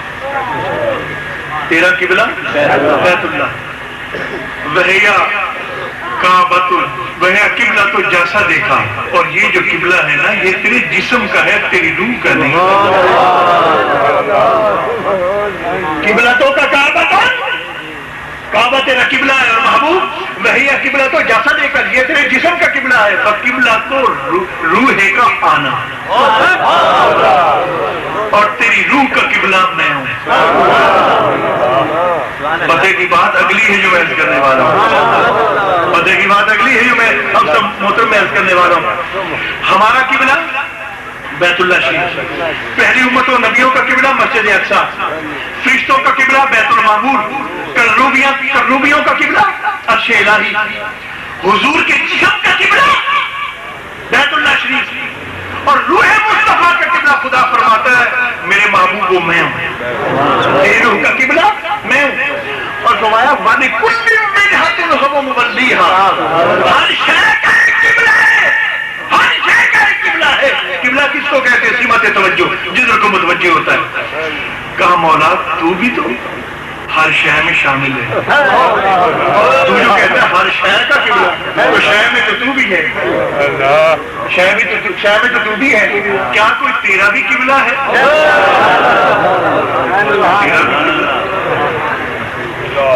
تیرا قبلہ بیت اللہ. وہیا کعبۃ, وہیا قبلہ تو جیسا دیکھا. اور یہ جو قبلہ ہے نا یہ تیرے جسم کا ہے, تیری روح کا نہیں. قبلہ تو کا کعبہ, کعبہ تیرا قبلہ ہے. اور محبوب وہیا قبلہ تو جیسا دیکھا, یہ تیرے جسم کا قبلہ ہے. اور قبلہ تو روح کا آنا, اور تیری روح کا قبلہ میں ہوں. پتے کی بات اگلی ہے جو میں عرض کرنے والا ہوں, پتے کی بات اگلی ہے جو میں ہم سب محترم میں عرض کرنے والا ہوں. ہمارا قبلہ بیت اللہ شریف, پہلی امتوں نبیوں کا قبلہ مسجد اقصی, فرشتوں کا قبلہ بیت المعمور, کروبیوں کا قبلہ عرش الہی, حضور کے جسم کا قبلہ بیت اللہ شریف, اور روح مصطفیٰ کا قبلہ خدا فرماتا ہے میرے محبوب وہ میں ہوں, تیری روح کا قبلہ میں ہوں. اور فرمایا وَلِكُلِّ مِنْهَةٍ هُوَ مُوَلِّيهَا, ہر شے کا ایک قبلہ ہے, ہر شے کا ایک قبلہ ہے. قبلہ کس کو کہتے ہیں؟ سمت توجہ, جدھر کو متوجہ ہوتا ہے. کہا مولا تو بھی تو ہر شے میں شامل ہے. تو جو کہتا ہے ہر شے کا قبلہ, تو شے میں تو بھی ہے, شے میں تو بھی ہے. کیا کوئی تیرا بھی قبلہ ہے؟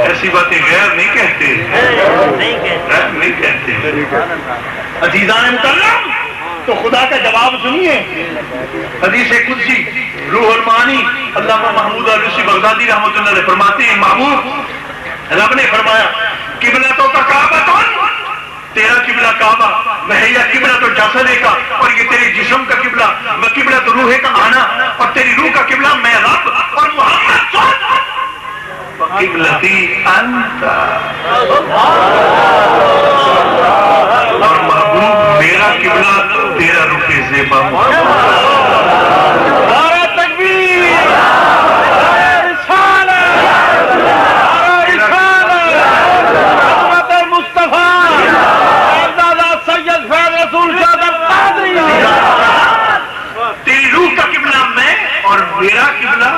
ایسی باتیں غیر نہیں کہتے, نہیں کہتے. عزیزان مکرم تو خدا کا جواب سنیے. حدیث قدسی روح المعانی علامہ محمود آلوسی بغدادی رحمۃ اللہ علیہ فرماتے ہیں محبوب رب نے فرمایا قبلتوں کا کعبہ کون, تیرا قبلہ کعبہ, وہیا قبلہ تو جسد کا, اور یہ تیرے جسم کا قبلہ, وہ قبلہ تو روح کا آنا, اور تیری روح کا قبلہ میں رب اور محمد قبلتی انت, اور محبوب میرا قبلہ تیرا رخ زیبا. نعرہ تکبیر, عظمت مصطفیٰ صاحبزادہ سید فیض رسول شاہ قادری. تیری روح کا قبلہ میں اور میرا قبلہ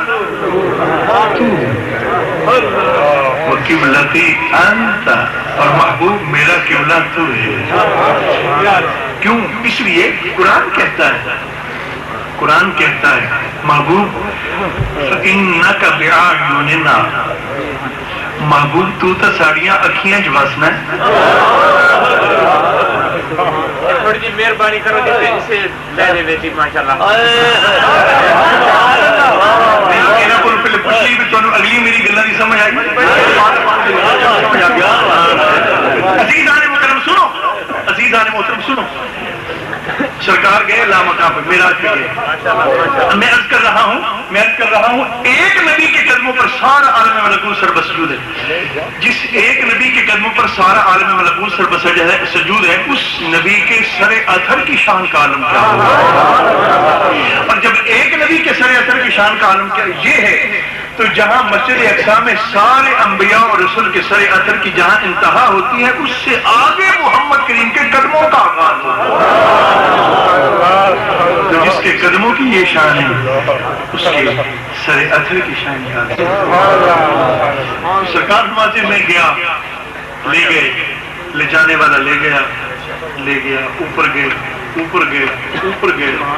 قبلتی انت, اور محبوب میرا قبلہ تو ہے. کیوں؟ اس لیے قرآن کہتا ہے, قرآن کہتا ہے محبوب فإنک بأعیوننا، محبوب تو ساڑیاں اکھیاں جواسنا ہے. تھوڑی جی مہربانی کرو جسے لے لے بیٹی ماشاءاللہ. پہلے پوچھ لی بھی تمہیں اگلی میری گلاں نہیں سمجھ آئی. عزیزان محترم سنو، عزیزان محترم سنو. سرکار گئے لامقام پہ، معراج پہ گئے. میں عرض کر رہا ہوں ایک نبی کے قدموں پر سارا عالم ملکوت سر بسجود ہے. جس ایک نبی کے قدموں پر سارا عالم ملکوت سر بسجود ہے، اس نبی کے سر اثر کی شان کا عالم کیا ہے. اور جب ایک نبی کے سر اثر کی شان کا عالم کیا یہ ہے، تو جہاں مسجد اقصی میں سارے انبیاء اور رسول کے سر اثر کی جہاں انتہا ہوتی ہے، اس سے آگے محمد کریم کے قدموں کا آغاز ہوتا ہے. تو جس کے قدموں کی یہ شان ہے، اس کے سر اثر کی شان کیا ہے. سرکار فرماتے میں گیا، لے گئے، لے جانے والا لے گیا، اوپر گئے، اوپر گئے،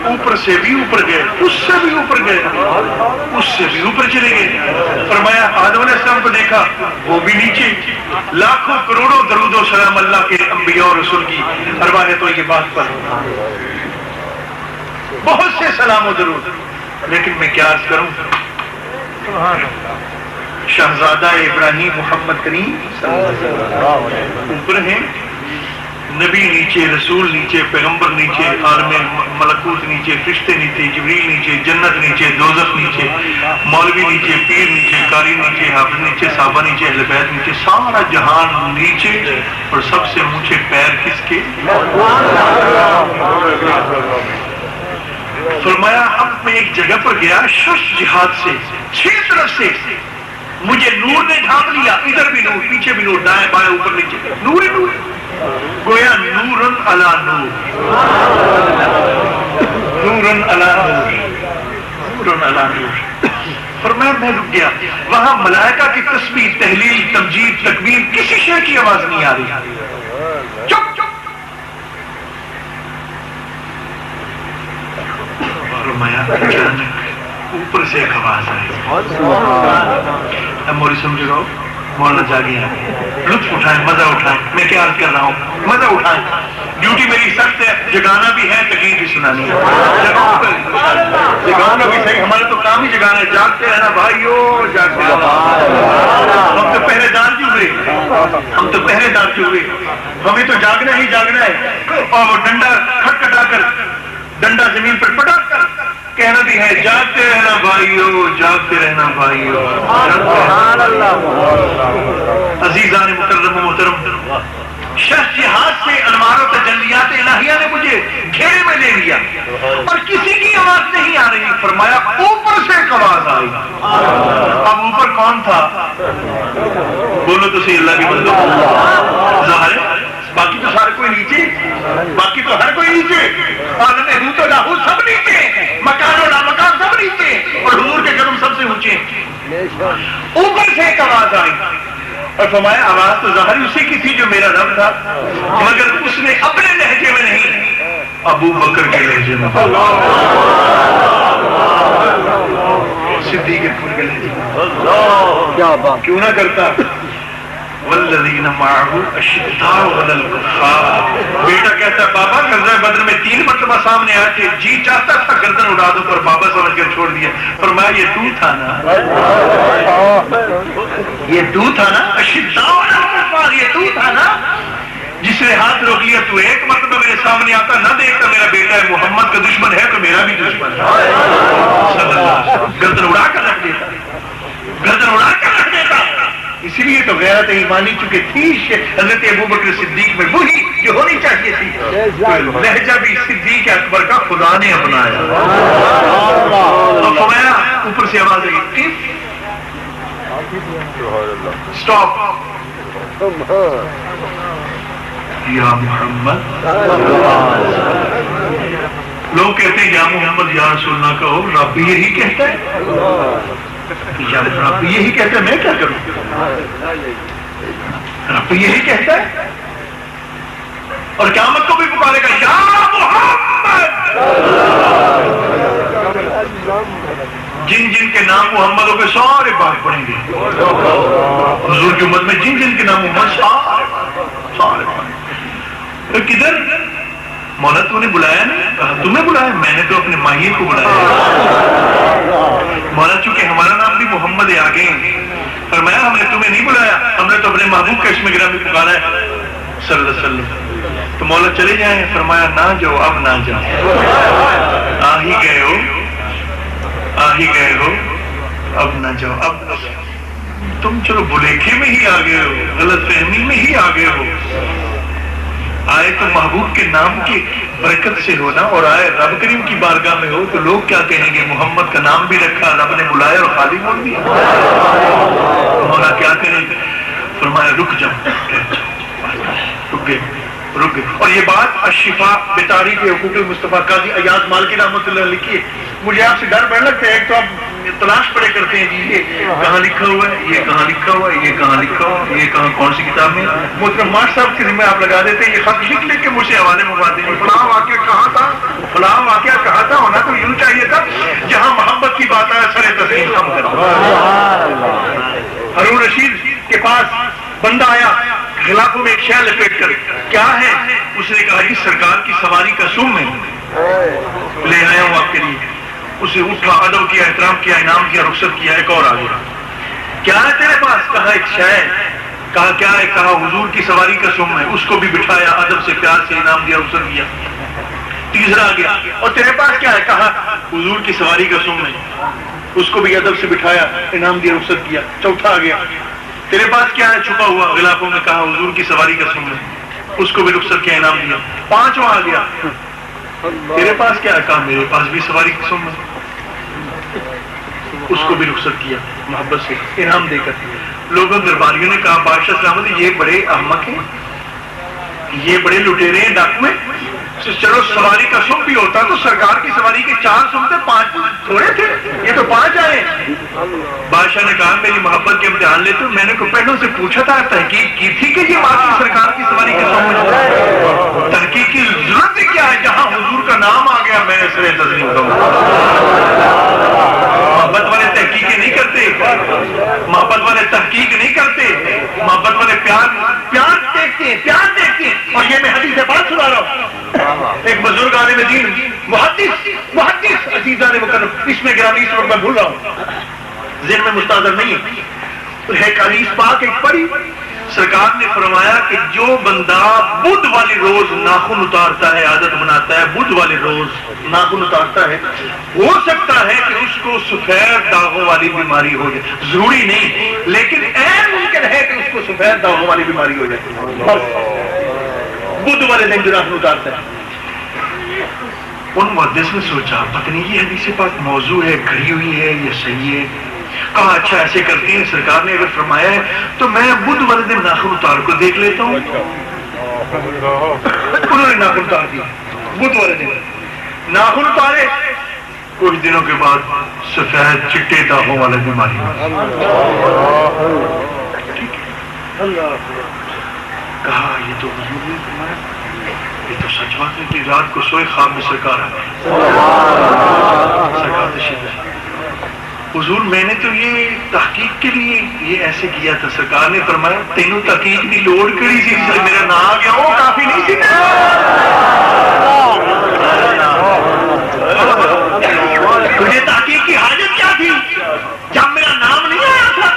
اوپر سے بھی اوپر گئے، اس سے بھی اوپر گئے، اس سے بھی اوپر چلے گئے. فرمایا آدم علیہ السلام کو دیکھا، وہ بھی نیچے. لاکھوں کروڑوں درود و سلام اللہ کے انبیاء اور رسول کی ارواح تو یہ بات پر بہت سے سلام و درود. لیکن میں کیا عرض کروں، شہزادہ ابراہیم محمد کریم اوپر ہیں، نبی نیچے، رسول نیچے، پیغمبر نیچے، عالم ملکوت نیچے، فرشتے نیچے، جبریل نیچے، جنت نیچے، دوزخ نیچے، مولوی نیچے، پیر نیچے، قاری نیچے، حافظ نیچے، صحابہ نیچے، اہل بیت نیچے، سارا جہان نیچے. اور سب سے اونچے پیر کس کے؟ فرمایا اب میں ایک جگہ پر گیا، شش جہاد سے، 6 طرف سے مجھے نور نے ڈھانپ لیا. ادھر بھی نور، پیچھے بھی نور، دائیں بائیں اوپر نیچے، نور ہی نور. گویا نورن علی نور، نورن علی نور، نورن علی نور. فرمایا میں رک گیا. وہاں ملائکہ کی تسبیح، تحلیل، تمجید، تکبیر، کسی شے کی آواز نہیں آ رہی. چپ چپ. فرمایا اچانک اوپر سے ایک آواز آئی. اب موری سمجھ رہا ہو، مولانا جاگے ہیں، لطف اٹھائیں، مزہ اٹھائیں. میں کیا عرض کر رہا ہوں، مزہ اٹھائیں. ڈیوٹی میری سخت ہے، جگانا بھی ہے، تقریر بھی سنانی ہے. جگانا بھی صحیح، ہمارا تو کام ہی جگانا ہے. جاگتے رہنا بھائیو، جاگتے رہنا. ہم تو پہرے دار کیوں ہوئے، ہمیں تو جاگنا ہی جاگنا ہے. اور وہ ڈنڈا کھٹکھٹا کر، ڈنڈا زمین پر پٹک کر کہنا بھی ہے، جاگتے رہنا بھائیو، جاگتے رہنا بھائیو. عزیزان مکرم و محترم، شش جہاد سے انوار و تجلیات الہیہ نے مجھے گھیرے میں لے لیا اور کسی کی آواز نہیں آ رہی. فرمایا اوپر سے ایک آواز آئی. اب اوپر کون تھا؟ بولو تو صحیح، اللہ کی بندو. ظاہر باقی تو سارے کوئی نیچے، باقی تو ہر کوئی نیچے. عالم حوت و لاہوت سب نیچے، مکان و لامکان سب نیچے، اور حضور کے قدم سب سے اونچے. اوپر سے ایک آواز آئی اور فرمایا آواز تو ظاہر اسی کی تھی جو میرا رب تھا، مگر اس نے اپنے لہجے میں نہیں، ابو بکر کے لہجے میں، صدیق اکبر کے لہجے میں. کیوں نہ کرتا؟ والذین معه اشداء علی الکفار. بیٹا کہتا ہے بابا غزوہ بدر میں 3 مرتبہ سامنے آئے تھے، جی چاہتا تھا گردن اڑا دو پر بابا سمجھ کر چھوڑ دیا. فرمایا یہ تو تھا نا، یہ تو تھا نا، اشداء علی الکفار، یہ تو تھا نا جس نے ہاتھ روک لیا. تو ایک مرتبہ میرے سامنے آتا نہ دیکھتا میرا بیٹا ہے محمد کا دشمن ہے تو میرا بھی دشمن ہے. گردن اڑا کر رکھ دیتا، گردن اڑا کر رکھ دیتا. اسی لیے تو غیرت ایمانی چونکہ تھی حضرت ابوبکر صدیق میں وہی جو ہونی چاہیے تھی. لہجہ بھی صدیق اکبر کا خدا نے اپنایا. فرمایا اوپر سے آواز آئی، اسٹاپ یا محمد. لوگ کہتے ہیں یا محمد یا رسول اللہ کہو، رب یہی کہتا ہے، رب یہی کہتا ہے، میں کیا کروں؟ رب یہی کہتا ہے. اور قیامت کو بھی پکارے گا یا محمد. جن جن کے نام محمد ہو گئے سارے پاک پڑھیں گے. حضور کی امت میں جن جن کے نام محمد سارے پاک. کدھر مولا تو نے بلایا نہیں؟ کہا تمہیں بلایا؟ میں نے تو اپنے ماہی کو بلایا. مولا چونکہ ہمارا نام بھی محمد ہے آگے فرمایا ہم نے تمہیں نہیں بلایا, ہم نے تو اپنے محبوب کا اسم گرامی پکارا ہے صلی اللہ علیہ وسلم. تو مولا چلے جائیں. فرمایا نہ جاؤ, اب نہ جاؤ, آ ہی گئے ہو, آ ہی گئے ہو, اب نہ جاؤ. اب تم چلو بلیکھے میں ہی آ گئے ہو, غلط فہمی میں ہی آ گئے ہو. آئے تو محبوب کے نام کی برکت سے ہونا, اور آئے رب کریم کی بارگاہ میں ہو تو لوگ کیا کہیں گے؟ محمد کا نام بھی رکھا, رب نے بلایا اور خالی موڑ دیا. مولا کیا کریں گے؟ فرمایا رک جاؤ, رک گئے, رک گئے. اور یہ بات الشفا بتاریخ حقوق المصطفیٰ قاضی ایاز مالکی رحمۃ اللہ لکھی ہے. مجھے آپ سے ڈر بڑھ لگتا ہے, ایک تو آپ تلاش پڑے کرتے ہیں جی یہ کہاں لکھا ہوا ہے, یہ کہاں لکھا ہوا ہے, یہ کہاں لکھا ہوا ہے, یہ کہاں کون سی کتاب میں. محترم ماش صاحب کے ذمہ آپ لگا دیتے ہیں, یہ خط لکھ لکھ کے مجھ سے حوالے منگواتے ہیں. فلاں واقعہ کہاں تھا, فلاں واقعہ کہاں تھا. ہونا تو یوں چاہیے تھا جہاں محبت کی بات آئے سر تسلیم کم کرو. ہارون رشید کے پاس بندہ آیا غلافوں میں ایک شے لپیٹ کر, کیا ہے؟ اس نے کہا جی سرکار کی سواری کا سم میں لے آیا ہوں آپ کے لیے. اسے اٹھا, ادب کیا, احترام کیا, انعام کیا, رخصت کیا. ایک اور آ گیا, کیا ہے تیرے پاس؟ کہا ایک شے. کہا کیا ہے؟ کہا حضور کی سواری کا سم ہے. اس کو بھی بٹھایا, ادب سے, پیار سے انعام دیا, رخصت کیا. تیسرا آ گیا, اور تیرے پاس کیا ہے؟ کہا حضور کی سواری کا سم ہے. اس کو بھی ادب سے بٹھایا, انعام دیا, رخصت کیا. چوتھا آ گیا, تیرے پاس کیا ہے چھپا ہوا غلافوں میں؟ کہا حضور کی سواری کا سم ہے. اس کو بھی رخصت کیا, انعام دیا. پانچواں آ گیا, تیرے پاس کیا ہے؟ کہا میرے پاس بھی سواری کی سم ہے. اس کو بھی رخصت کیا, محبت سے انعام دے کر. لوگوں درباریوں نے کہا بادشاہ سلامت یہ بڑے احمق ہیں, یہ بڑے لٹیرے ہیں, ڈاکو ہیں. چلو سواری کا سم بھی ہوتا تو سرکار کی سواری کے 4 سم تھے, 5 تھوڑے تھے, یہ تو 5 آئے. بادشاہ نے کہا میری محبت کے امتحان لیتے. میں نے پہلوں سے پوچھا تھا, تحقیق کی تھی کہ یہ واقعی سرکار کی سواری کے سم ہے. تحقیق کی ضرورت ہی کیا ہے؟ جہاں حضور کا نام آ گیا میں اس لیے تسلیم کروں. محبت والے تحقیق نہیں کرتے, محبت والے تحقیق نہیں کرتے, محبت والے پیار دیکھتے ہیں, پیار دیکھتے ہیں. اور یہ میں حدیث سے بات سنا رہا ہوں, ایک بزرگ عالم دین محدث عزیزان مکرم, اس میں گرامی اس وقت میں بھول رہا ہوں, ذہن میں مستحضر نہیں ہے. ایک حدیث پاک ایک پڑھی, سرکار نے فرمایا کہ جو بندہ بدھ والی روز ناخن اتارتا ہے, عادت بناتا ہے, بدھ والے روز ناخن اتارتا ہے, ہو سکتا ہے کہ اس کو سفید داغوں والی بیماری ہو جائے. ضروری نہیں, لیکن عین ممکن ہے کہ اس کو سفید داغوں والی بیماری ہو جائے بدھ والے دن جو ناخن اتارتا ہے. ان محدث نے سوچا پتہ نہیں یہ حدیث پاک موضوع ہے, گھڑی ہوئی ہے, یہ صحیح ہے. کہا اچھا ایسے کرتے ہیں, سرکار نے اگر فرمایا ہے تو میں بدھ والے دن ناخن اتار کو دیکھ لیتا ہوں. انہوں نے ناخن اتار دیا, بدھ والے دن ناخن اتارے. کچھ دنوں کے بعد سفید چٹے داغوں والا بیماری. کہا یہ تو حضور نے فرمایا, یہ تو سچ بات ہے کہ رات کو سوئے خواب میں سرکار آ گئی. سرکار تشریف لائے. حضور میں نے تو یہ تحقیق کے لیے یہ ایسے کیا تھا. سرکار نے فرمایا تینوں تحقیق کی لوڑ کری سی, میرا نام آ گیا وہ کافی نہیں سی. تجھے تحقیق کی حاجت کیا تھی جب میرا نام نہیں آیا تھا؟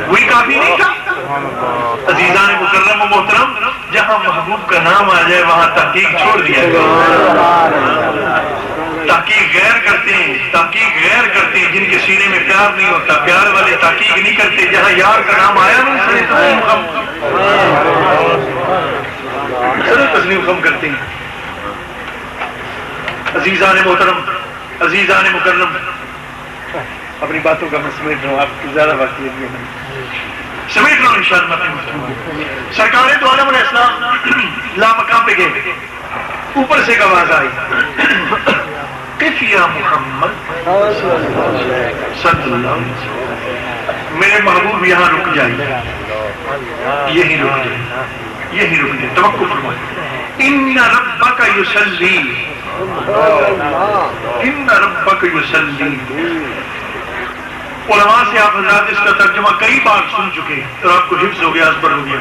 وہی کافی نہیں تھا. عزیزان مکرم و محترم, جہاں محبوب کا نام آ جائے وہاں تحقیق چھوڑ دیا جائے. تحقیق غیر کرتے ہیں, تحقیق غیر کرتے ہیں جن کے سینے میں پیار نہیں ہوتا. پیار والے تحقیق نہیں کرتے. جہاں یار کا نام آیا نہیں سر تسلیم خم کرتے ہیں. عزیزان محترم, عزیزان مکرم, اپنی باتوں کا میں سمیٹ رہا ہوں, آپ کو زیادہ وقت لے سمیٹ رہا ہوں انشاءاللہ. سرکار دو عالم علیہ السلام لامکان پہ گئے. اوپر سے ایک آواز آئی, قف یا محمد صلی اللہ علیہ وسلم, میرے محبوب یہاں رک جائیے, یہی رک جائے, یہی رک جائے, توقع فرمائے. ان ربک یصلی، ان ربک یصلی۔ علماء سے آپ حضرات اس کا ترجمہ کئی بار سن چکے اور آپ کو حفظ ہو گیا، ازبر ہو گیا۔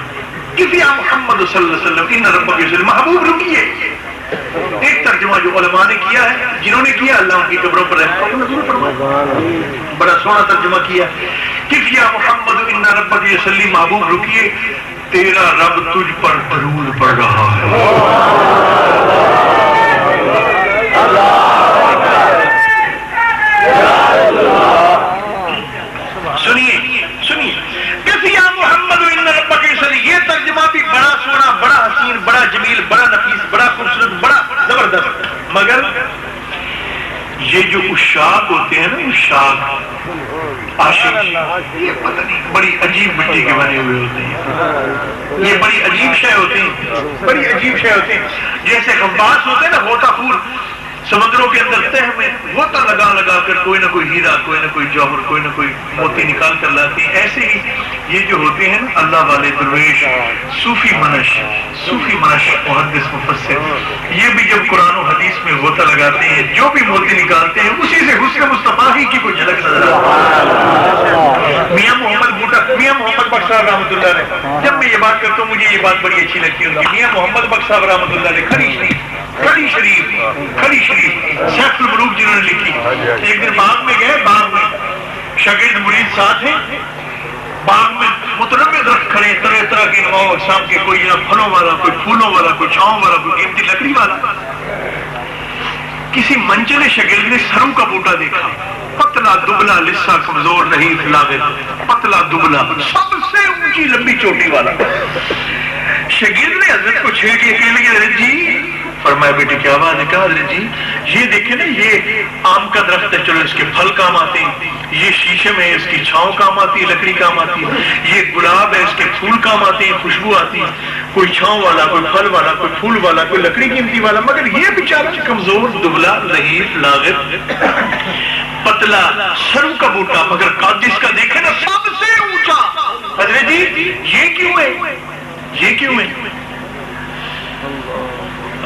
کسی محمد صلی اللہ علیہ وسلم ان ربک یصلی، محبوب رکیے۔ ایک ترجمہ جو علماء نے کیا ہے، جنہوں نے کیا اللہ ان کی قبروں پر رحمت، بڑا سونا ترجمہ کیا کہ یا محمد ان ربک یصلی، محبوب رکیے، تیرا رب تجھ پر درود پڑھ رہا ہے۔ سنیے سنیے، کسی یا محمد ان ربک یصلی، یہ ترجمہ بھی بڑا سونا، بڑا حسین، بڑا جمیل، بڑا نفیس، بڑا خوبصورت، بڑا زبردست، مگر یہ جو عشاق ہوتے ہیں نا، عشاق عاشق، یہ پتہ نہیں بڑی عجیب مٹی کے بنے ہوئے ہوتے ہیں، یہ بڑی عجیب شے ہوتے ہیں، بڑی عجیب شے ہوتے ہیں۔ جیسے غواص ہوتے ہیں نا، غوطہ خور، سمندروں کے اندر تہ میں غوطہ لگا لگا کر کوئی نہ کوئی ہیرا، کوئی نہ کوئی جوہر، کوئی نہ کوئی موتی نکال کر لاتے ہیں، ایسے ہی یہ جو ہوتے ہیں نا اللہ والے درویش، صوفی منش محدث مفسر، یہ بھی جب قرآن و حدیث میں غوطہ لگاتے ہیں، جو بھی موتی نکالتے ہیں اسی سے حسن مصطفیٰ ہی کی کوئی جھلک نظر آتی ہے۔ میاں محمد بخش صاحب رحمۃ اللہ علیہ، جب میں یہ بات کرتا ہوں مجھے یہ بات بڑی اچھی لگتی ہے، میاں محمد بخش صاحب رحمۃ اللہ علیہ کھڑی شریف سیف الملوک جنہوں نے لکھی، ایک دن باغ میں گئے، باغ میں شاگرد مرید ساتھ ہیں، باغ میں متنوع درخت کھڑے، طرح طرح کے نوع اقسام کے، کوئی پھلوں والا، کوئی پھولوں والا، کوئی چھاؤں والا، کوئی قیمتی لکڑی والا۔ کسی منچلے شاگرد نے سرو کا بوٹا دیکھا، پتلا دبلا لسا کمزور نہیں فلاغت، پتلا دبلا سب سے اونچی لمبی چوٹی والا۔ شاگرد نے حضرت کو چھیڑ کے کہنے لگے حضرت جی، فرمایا بیٹے کیا بات ہے؟ کہا حضرت جی یہ دیکھیں نا، یہ آم کا درخت ہے، چلو اس کے پھل کام آتے ہیں، یہ شیشم ہے اس کی چھاؤں کام آتی ہے، لکڑی کام آتی ہے، یہ گلاب ہے اس کے پھول کام آتے ہیں، خوشبو آتی ہے، کوئی چھاؤں والا، کوئی پھل والا، کوئی پھول والا، کوئی لکڑی قیمتی والا، مگر یہ بیچارہ کمزور دبلا ضعیف لاغر پتلا سرو کا بوٹا، مگر قادس کا دیکھیں نا سب سے اونچا۔ حضرت جی یہ کیوں ہے، یہ کیوں ہے؟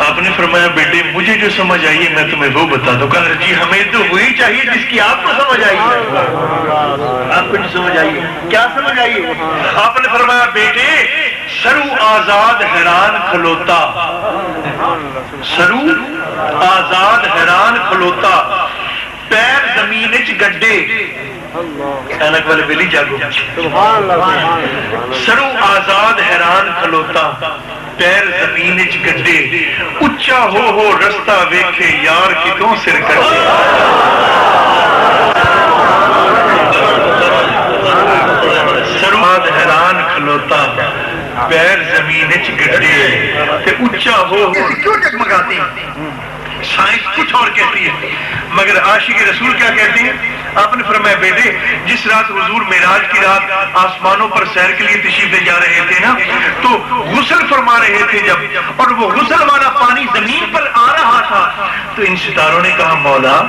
آپ نے فرمایا بیٹے مجھے جو سمجھ آئی ہے میں تمہیں وہ بتا دوں۔ کہا جی ہمیں تو وہی چاہیے جس کی آپ کو سمجھ آئی ہے۔ آپ کو جو سمجھ آئی ہے، کیا سمجھ آئی ہے؟ آپ نے فرمایا بیٹے سرو آزاد حیران کھلوتا، سرو آزاد حیران کھلوتا، پیر زمین وچ گڈے، اینک والے بیلی جاگو، سرو آزاد حیران کھلوتا، پیر زمین وچ گڈے، اچا ہو رستہ ویکھے یار کتوں سر کٹے۔ سرو آزاد حیران کھلوتا، پیر زمین وچ گڈے، تے اچا ہو کیوں جگمگاتی ہیں؟ سائنس کچھ اور کہتی ہے مگر عاشق رسول کیا کہتے ہیں؟ آپ نے فرمایا بیٹے جس رات حضور معراج کی رات آسمانوں پر سیر کے لیے تشریف لے جا رہے تھے نا، تو غسل فرما رہے تھے جب، اور وہ غسل والا پانی زمین پر آ رہا تھا، تو ان ستاروں نے کہا مولا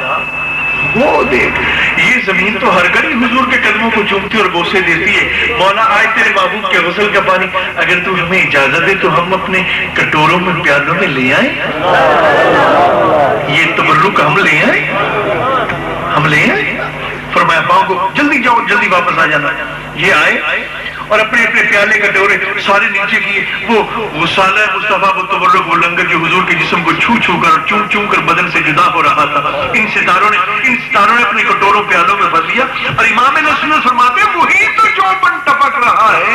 وہ دیکھ، یہ زمین تو ہر گھڑی حضور کے قدموں کو چومتی اور بوسے دیتی ہے، مولا آج تیرے محبوب کے غسل کا پانی اگر تو ہمیں اجازت دے تو ہم اپنے کٹوروں میں پیالوں میں لے آئیں، یہ تبرک ہم لے آئیں، ہم لے آئیں۔ فرمایا پاؤں کو جلدی جاؤ، جلدی واپس آ جانا۔ یہ آئے اور اپنے اپنے پیالے کا ڈورے سارے نیچے کیے، وہ غسالہ مصطفیٰ تبرک، وہ لنگر جو حضور کے جسم کو چھو چھو کر چوم چوم کر بدن سے جدا ہو رہا تھا، ان ستاروں نے اپنے کٹوروں پیالوں میں بھر لیا، اور امام رسول فرماتے ہیں وہی تو جو بن ٹپک رہا ہے،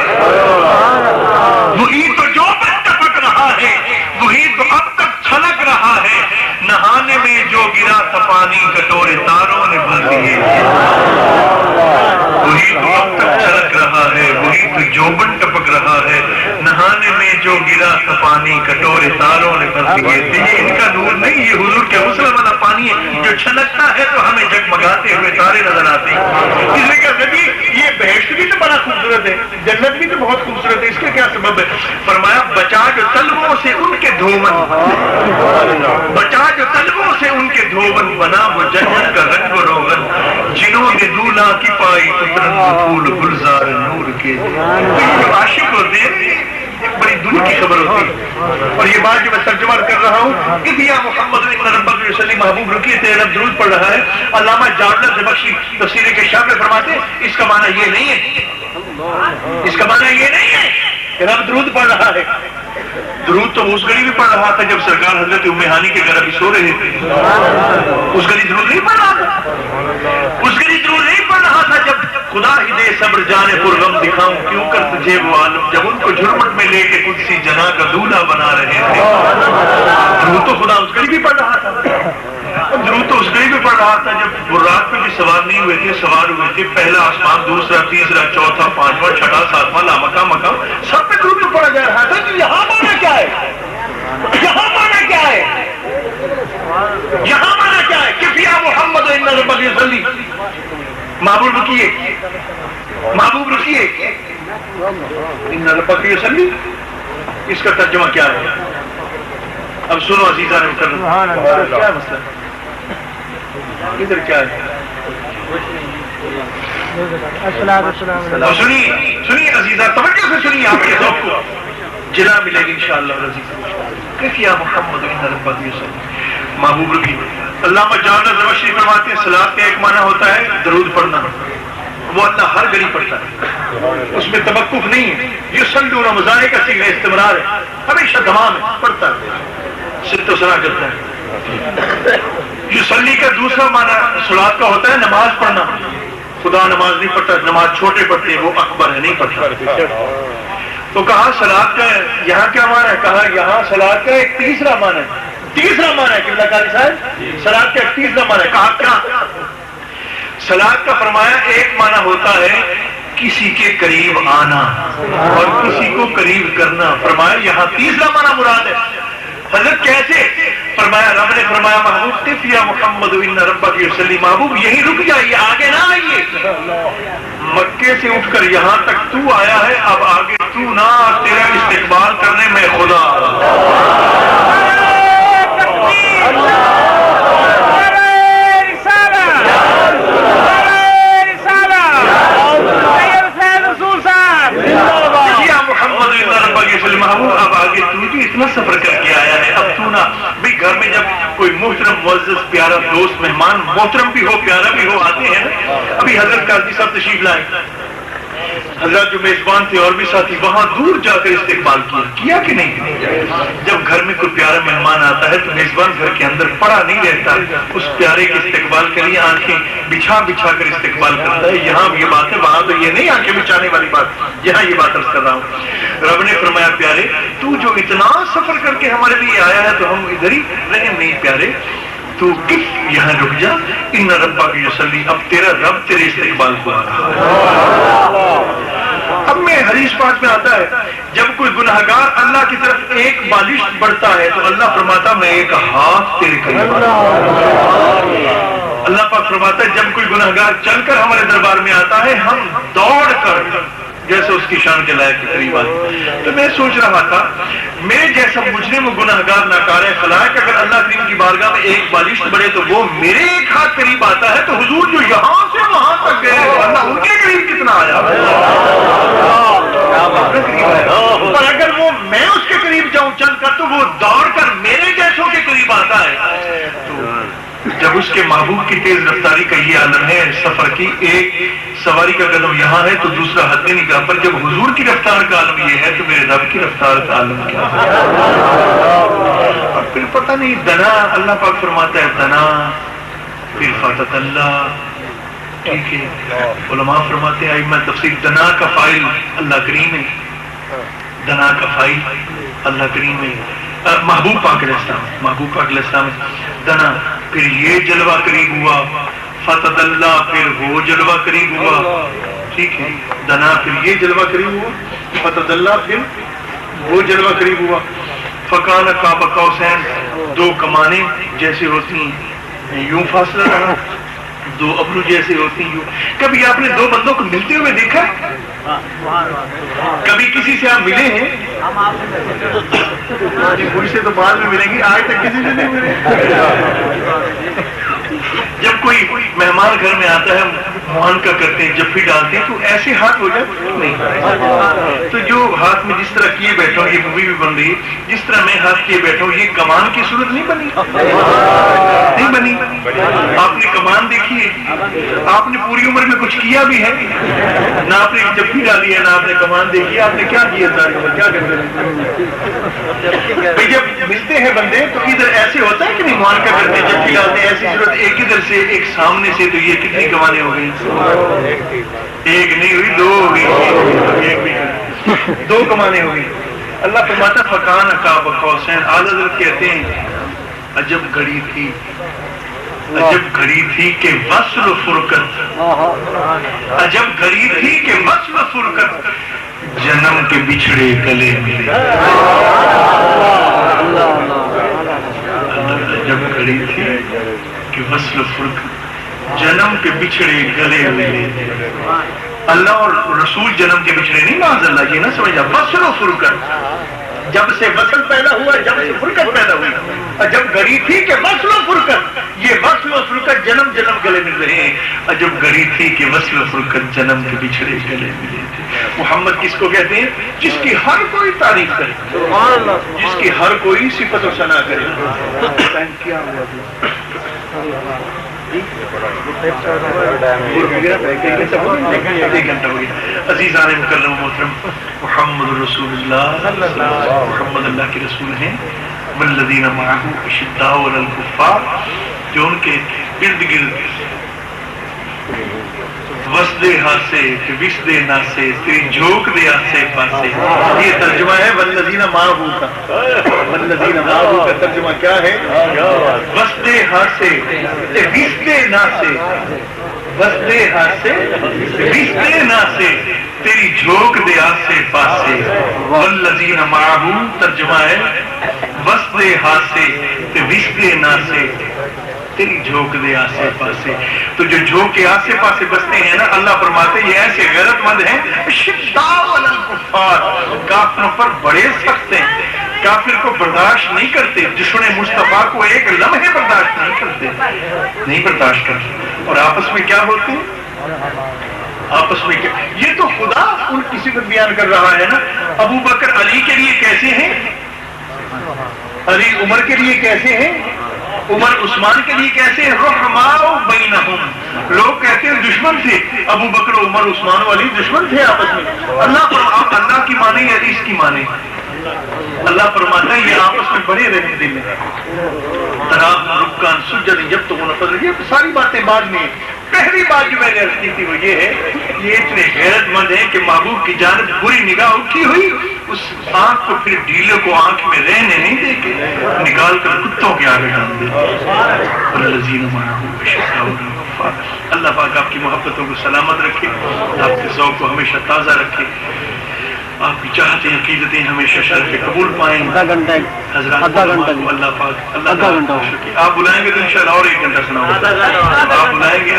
وہی تو جو بن ٹپک رہا ہے، وہی تو اب تک چھلک رہا ہے، نہانے میں جو گرا تھا پانی کٹورے تاروں نے بھر دیے، وہی تو اب تک چھلک رہا ہے، وہی تو جوبن ٹپک رہا ہے، نہانے میں جو گرا تھا پانی کٹورے تاروں نے بھر دیے۔ یہ ان کا نور نہیں، یہ حضور کے غسل والا پانی ہے جو چھلکتا ہے تو ہمیں جگمگاتے ہوئے تارے نظر آتے ہیں۔ اس لیے کہا نبی یہ بہشت بھی تو بڑا خوبصورت ہے، جنت بھی تو بہت خوبصورت ہے، اس کا کیا سبب ہے؟ فرمایا بچا جو طلبوں سے ان کے دھومن، بچا جو طلبوں سے ان کے دھومن، بنا وہ جنت کا رنگ و روغن، جنہوں نے دولہا کی پائی پھول گلزار نور کے۔ عاشق ہوتے ہیں بڑی دور کی خبر ہوتی ہے. اور یہ بات جو میں ترجمہ کر رہا ہوں کہ یا محمد ان ربک یصلی، محبوب رکیے تیرے رب درود پڑھ رہا ہے. علامہ جاوید زبخشی تفسیر کشاف میں فرماتے ہیں اس کا معنی یہ نہیں ہے، اس کا معنی یہ نہیں ہے کہ رب درود پڑھ رہا ہے. درود تو اس گھڑی بھی پڑھ رہا تھا جب سرکار حضرت ام ہانی کے گھر ابھی سو رہے تھے. اس گھڑی درود نہیں پڑھ رہا تھا، اس گھڑی درود نہیں پڑھ رہا تھا جب خدا ہی دے صبر جانے پرغم دکھاؤں کیوں کر تجھے وہ عالم، جب ان کو جھرمٹ میں لے کے قدسی جنا کا دولہا بنا رہے تھے. درود تو خدا اس گھڑی بھی پڑھ رہا تھا، درود تو اس گھڑی بھی پڑھ رہا تھا جب براق پہ بھی سوار نہیں ہوئے تھے، سوار ہوئے تھے. پہلا آسمان، دوسرا، تیسرا، چوتھا، پانچواں، چھٹا، ساتواں، لامکہ مقام، سب پہ درود پڑھا جا رہا تھا. تو یہاں مانا کیا ہے؟ یہاں مانا کیا ہے؟ یہاں مانا کیا ہے؟ کہ یا محمد ان ربک یصلی، محبوب رکیے، محبوب رکیے ان ربک یصلی. اس کا ترجمہ کیا ہے؟ اب سنو عزیزہ نے کیا مسئلہ ادھر کیا ہے؟ سنیے عزیزہ، توجہ سے سنیے، آپ کے ذوق کو جلا ملے گی انشاءاللہ. یا محمد ان ربک یصلی، محبوب رکیے. علامہ جاوید زبخشی فرماتے ہیں صلاۃ کا ایک معنی ہوتا ہے درود پڑھنا، وہ اللہ ہر گھڑی پڑھتا ہے، اس میں توقف نہیں ہے. یصلون مضارع کا صیغہ استمرار ہے، ہمیشہ دمام ہے، پڑھتا ہے، صرف و سنا کرتا ہے. یصلی کا دوسرا معنی صلاۃ کا ہوتا ہے نماز پڑھنا. خدا نماز نہیں پڑھتا، نماز چھوٹے پڑھتے ہیں، وہ اکبر ہے، نہیں پڑھتا. تو کہا صلاۃ کا یہاں کیا معنی ہے؟ کہا یہاں صلاۃ کا ایک تیسرا معنی ہے، تیسرا معنی ہے قبلہ قاری صاحب، صلاۃ کا ایک تیسرا معنی ہے. کہا کیا؟ صلاۃ کا فرمایا ایک معنی ہوتا ہے کسی کے قریب آنا اور کسی کو قریب کرنا. فرمایا یہاں تیسرا معنی مراد ہے. حضرت کیسے؟ فرمایا رب نے فرمایا محبوب قف یا محمد ان ربک یصلی، محبوب یہی رک جائیے، آگے نہ آئیے. مکے سے اٹھ کر یہاں تک تو آیا ہے، اب آگے تو نہ، تیرا استقبال کرنے میں خدا. محبوب اب آگے تو جو اتنا سفر کر کے آیا ہے، اب تو نہ بھی گھر میں جب کوئی محترم معزز پیارا دوست مہمان، محترم بھی ہو پیارا بھی ہو، آتے ہیں نا. ابھی حضرت قاضی صاحب تشریف لائے، حضرت جو میزبان تھے اور بھی ساتھی، وہاں دور جا کر استقبال کیا کہ نہیں؟ جب گھر میں کوئی پیارا مہمان آتا ہے تو میزبان گھر کے اندر پڑا نہیں رہتا، اس پیارے کے استقبال کے لیے آنکھیں بچھا بچھا کر استقبال کرتا ہے. یہاں یہ بات ہے، وہاں تو یہ نہیں آنکھیں بچھانے والی بات، یہاں یہ بات عرض کر رہا ہوں. رب نے فرمایا پیارے تو جو اتنا سفر کر کے ہمارے لیے آیا ہے تو ہم ادھر ہی رہیں. نہیں پیارے تو کس یہاں رک جا، ان ربک یصلی، اب تیرا رب تیرے استقبال کو آ رہا ہے. اب میں حدیث پاک میں آتا ہے جب کوئی گناہگار اللہ کی طرف ایک بالش بڑھتا ہے تو اللہ فرماتا میں ایک ہاتھ تیرے قریب. اللہ پاک فرماتا ہے جب کوئی گناہگار چل کر ہمارے دربار میں آتا ہے ہم دوڑ کر جیسے اس کی شان کے لائق کے قریب آتے. تو میں سوچ رہا تھا میں جیسا مجرم و گناہگار ناکار خلائق اگر اللہ کریم کی بارگاہ میں ایک بالش بڑھے تو وہ میرے ایک ہاتھ قریب آتا ہے، تو حضور جو یہاں سے وہاں تک گئے اللہ ان کے قریب کتنا آیا. اور اگر وہ میں اس کے قریب جاؤں چل کر تو وہ دوڑ کر میرے جیسوں کے قریب آتا ہے. تو جب اس کے محبوب کی تیز رفتاری کا یہ عالم ہے سفر کی، ایک سواری کا قدم یہاں ہے تو دوسرا حد نگاہ پر، جب حضور کی رفتار کا عالم یہ ہے تو میرے رب کی رفتار کا عالم کیا ہے؟ اور پھر پتہ نہیں دنا، اللہ پاک فرماتا ہے دنا پھر فاتت اللہ. ٹھیک ہے، علماء فرماتے ہیں ائمہ تفسیر دنا کا فاعل اللہ کریم ہے، دنا کا فاعل اللہ کریم ہے. محبوب پاک علیہ السلام، محبوب پاک علیہ السلام دنا، پھر یہ جلوہ قریب ہوا، فتح اللہ، پھر وہ جلوہ قریب ہوا. ٹھیک ہے، دنا پھر یہ جلوہ قریب ہوا، فتح اللہ پھر وہ جلوہ قریب ہوا. فکان قاب قوسین، دو کمانیں جیسے ہوتی ہیں یوں فاصلہ رہا، دو ابرو جیسے ہوتی ہیں یوں. کبھی آپ نے دو بندوں کو ملتے ہوئے دیکھا؟ کبھی کسی سے آپ ملے ہیں؟ مجھ سے تو بعد میں ملیں گی، آج تک کسی سے نہیں ملے. جب کوئی مہمان گھر میں آتا ہے معانقہ کرتے ہیں جب بھی ڈالتے ہیں تو ایسے ہاتھ ہو جائے نہیں، تو جو ہاتھ میں جس طرح کیے بیٹھا ہوں یہ مووی بھی بن رہی ہے، جس طرح میں ہاتھ کیے بیٹھا ہوں یہ کمان کی صورت نہیں بنی، نہیں بنی۔ آپ نے کمان دیکھی ہے؟ آپ نے پوری عمر میں کچھ کیا بھی ہے؟ نہ آپ نے جب بھی ڈالی ہے نہ آپ نے کمان دیکھی ہے، آپ نے کیا کیا ساری عمر، کیا کرتے ہیں؟ جب ملتے ہیں بندے تو ادھر ایسے ہوتا ہے کہ نہیں معانقہ کرتے ہیں جب بھی ڈالتے ہیں ایسی صورت، ایک ادھر سے ایک سامنے سے، تو یہ کتنی کمانیں ہو گئی؟ ایک نہیں ہوئی، دو ہو گئی، ایک بھی دو کمانیں ہو گئی۔ اللہ فرماتا فکان قاب قوسین، اعلیٰ حضرت کہتے ہیں عجب گھڑی تھی، عجب گھڑی تھی کہ وصل و فرقت، عجب گھڑی تھی کہ وصل و فرقت جنم کے بچھڑے گلے ملے، عجب گھڑی تھی کہ وصل و فرقت جنم کے بچھڑے گلے ملے۔ اللہ اور رسول جنم کے بچھڑے نہیں، معاذ اللہ، یہ نہ سمجھا، وصل و فرقت، جب سے وصل پیدا ہوا جب سے فرقت پیدا ہوئی، اور جب گھڑی تھی کہ وصل و فرقت، یہ وصل و فرقت جنم جنم گلے مل رہے ہیں، اور جب گھڑی تھی کہ وصل و فرقت جنم کے بچھڑے گلے ملے تھے۔ محمد کس کو کہتے ہیں؟ جس کی ہر کوئی تعریف کرے، جس کی ہر کوئی صفت و ثنا کرے۔ عزیزان مکرم محترم، محمد رسول اللہ، محمد اللہ کے رسول ہیں، والذین معہ اشداء علی الکفار، جو ان کے ارد گرد وسدے ہاسے وسدے ناسے تیری جھوک دے آسے پاسے، یہ ترجمہ ہے والذین معہ کا۔ والذین معہ کا ترجمہ کیا ہے؟ وسدے ہاسے وسدے ناسے، وسدے ہاسے وسدے ناسے تیری جھوک دے آسے پاسے، والذین معہ ترجمہ ہے وسدے ہاسے وسدے ناسے تیری جھوک دے آسے پاسے۔ تو جو جھوک کے آسے پاسے بستے ہیں نا، اللہ فرماتے یہ ایسے غیرت مند ہیں، شداء علی الکفار، کافروں پر بڑے سخت ہیں، کافر کو برداشت نہیں کرتے، دشمن مصطفیٰ کو ایک لمحے برداشت نہیں کرتے، نہیں برداشت کرتے۔ اور آپس میں کیا ہوتے ہیں؟ آپس میں کیا؟ یہ تو خدا ان کی صفت بیان کر رہا ہے نا۔ ابو بکر علی کے لیے کیسے ہیں، علی عمر کے لیے کیسے ہیں، عمر عثمان کے لیے کیسے ہیں؟ رحماء بینہم، لوگ کہتے ہیں دشمن تھے، ابو بکر عمر عثمان والی دشمن تھے آپس میں۔ اللہ کی مانے یا حدیث کی مانے؟ اللہ فرماتا ہے یہ آپس میں بڑے رہنے دل میں، تراہم رکعن سجدا یبتغون فضلا، یہ ساری باتیں بعد میں۔ پہلی بات جو میں نے عرض کی تھی وہ یہ ہے، یہ اتنے غیرت مند ہیں کہ محبوب کی جانب بری نگاہ اٹھی ہوئی، اس آنکھ کو پھر ڈھیلے کو آنکھ میں رہنے نہیں دے کے نکال کر کتوں کے آگے ڈال دے۔ والذین معہ اشداء علی الکفار، اللہ پاک آپ کی محبتوں کو سلامت رکھے، آپ کے ذوق کو ہمیشہ تازہ رکھے، آپ کی چاہتے عقیدتیں ہمیشہ شرف قبول پائیں۔ حضرات اللہ پاک اللہ آپ بلائیں گے تو انشاءاللہ اور 1 گھنٹہ سناؤں گا، آپ بلائیں گے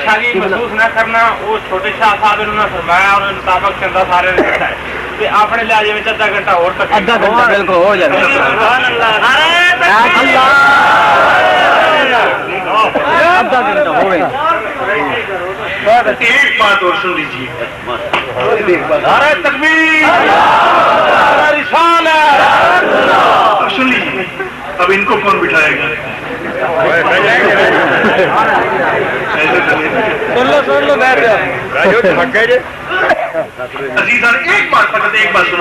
شادی محسوس نہ کرنا، وہ چھوٹے شاہ صاحب انہوں نے فرمایا اور مطابق چندہ سارے نے کہا ہے کہ اپنے لہجے میں آدھا گھنٹہ اور تک، آدھا گھنٹہ بالکل ہو جائے گا، آدھا گھنٹہ ہو گیا۔ ایک بات اور سن لیجیے، نعرہ تکبیر، نعرہ رسالت، اب سن لیجیے، اب ان کو کون بٹھائے گا؟ سن لو بیٹھ جاؤ۔ عزیزان ایک بات فقط ایک بات سنا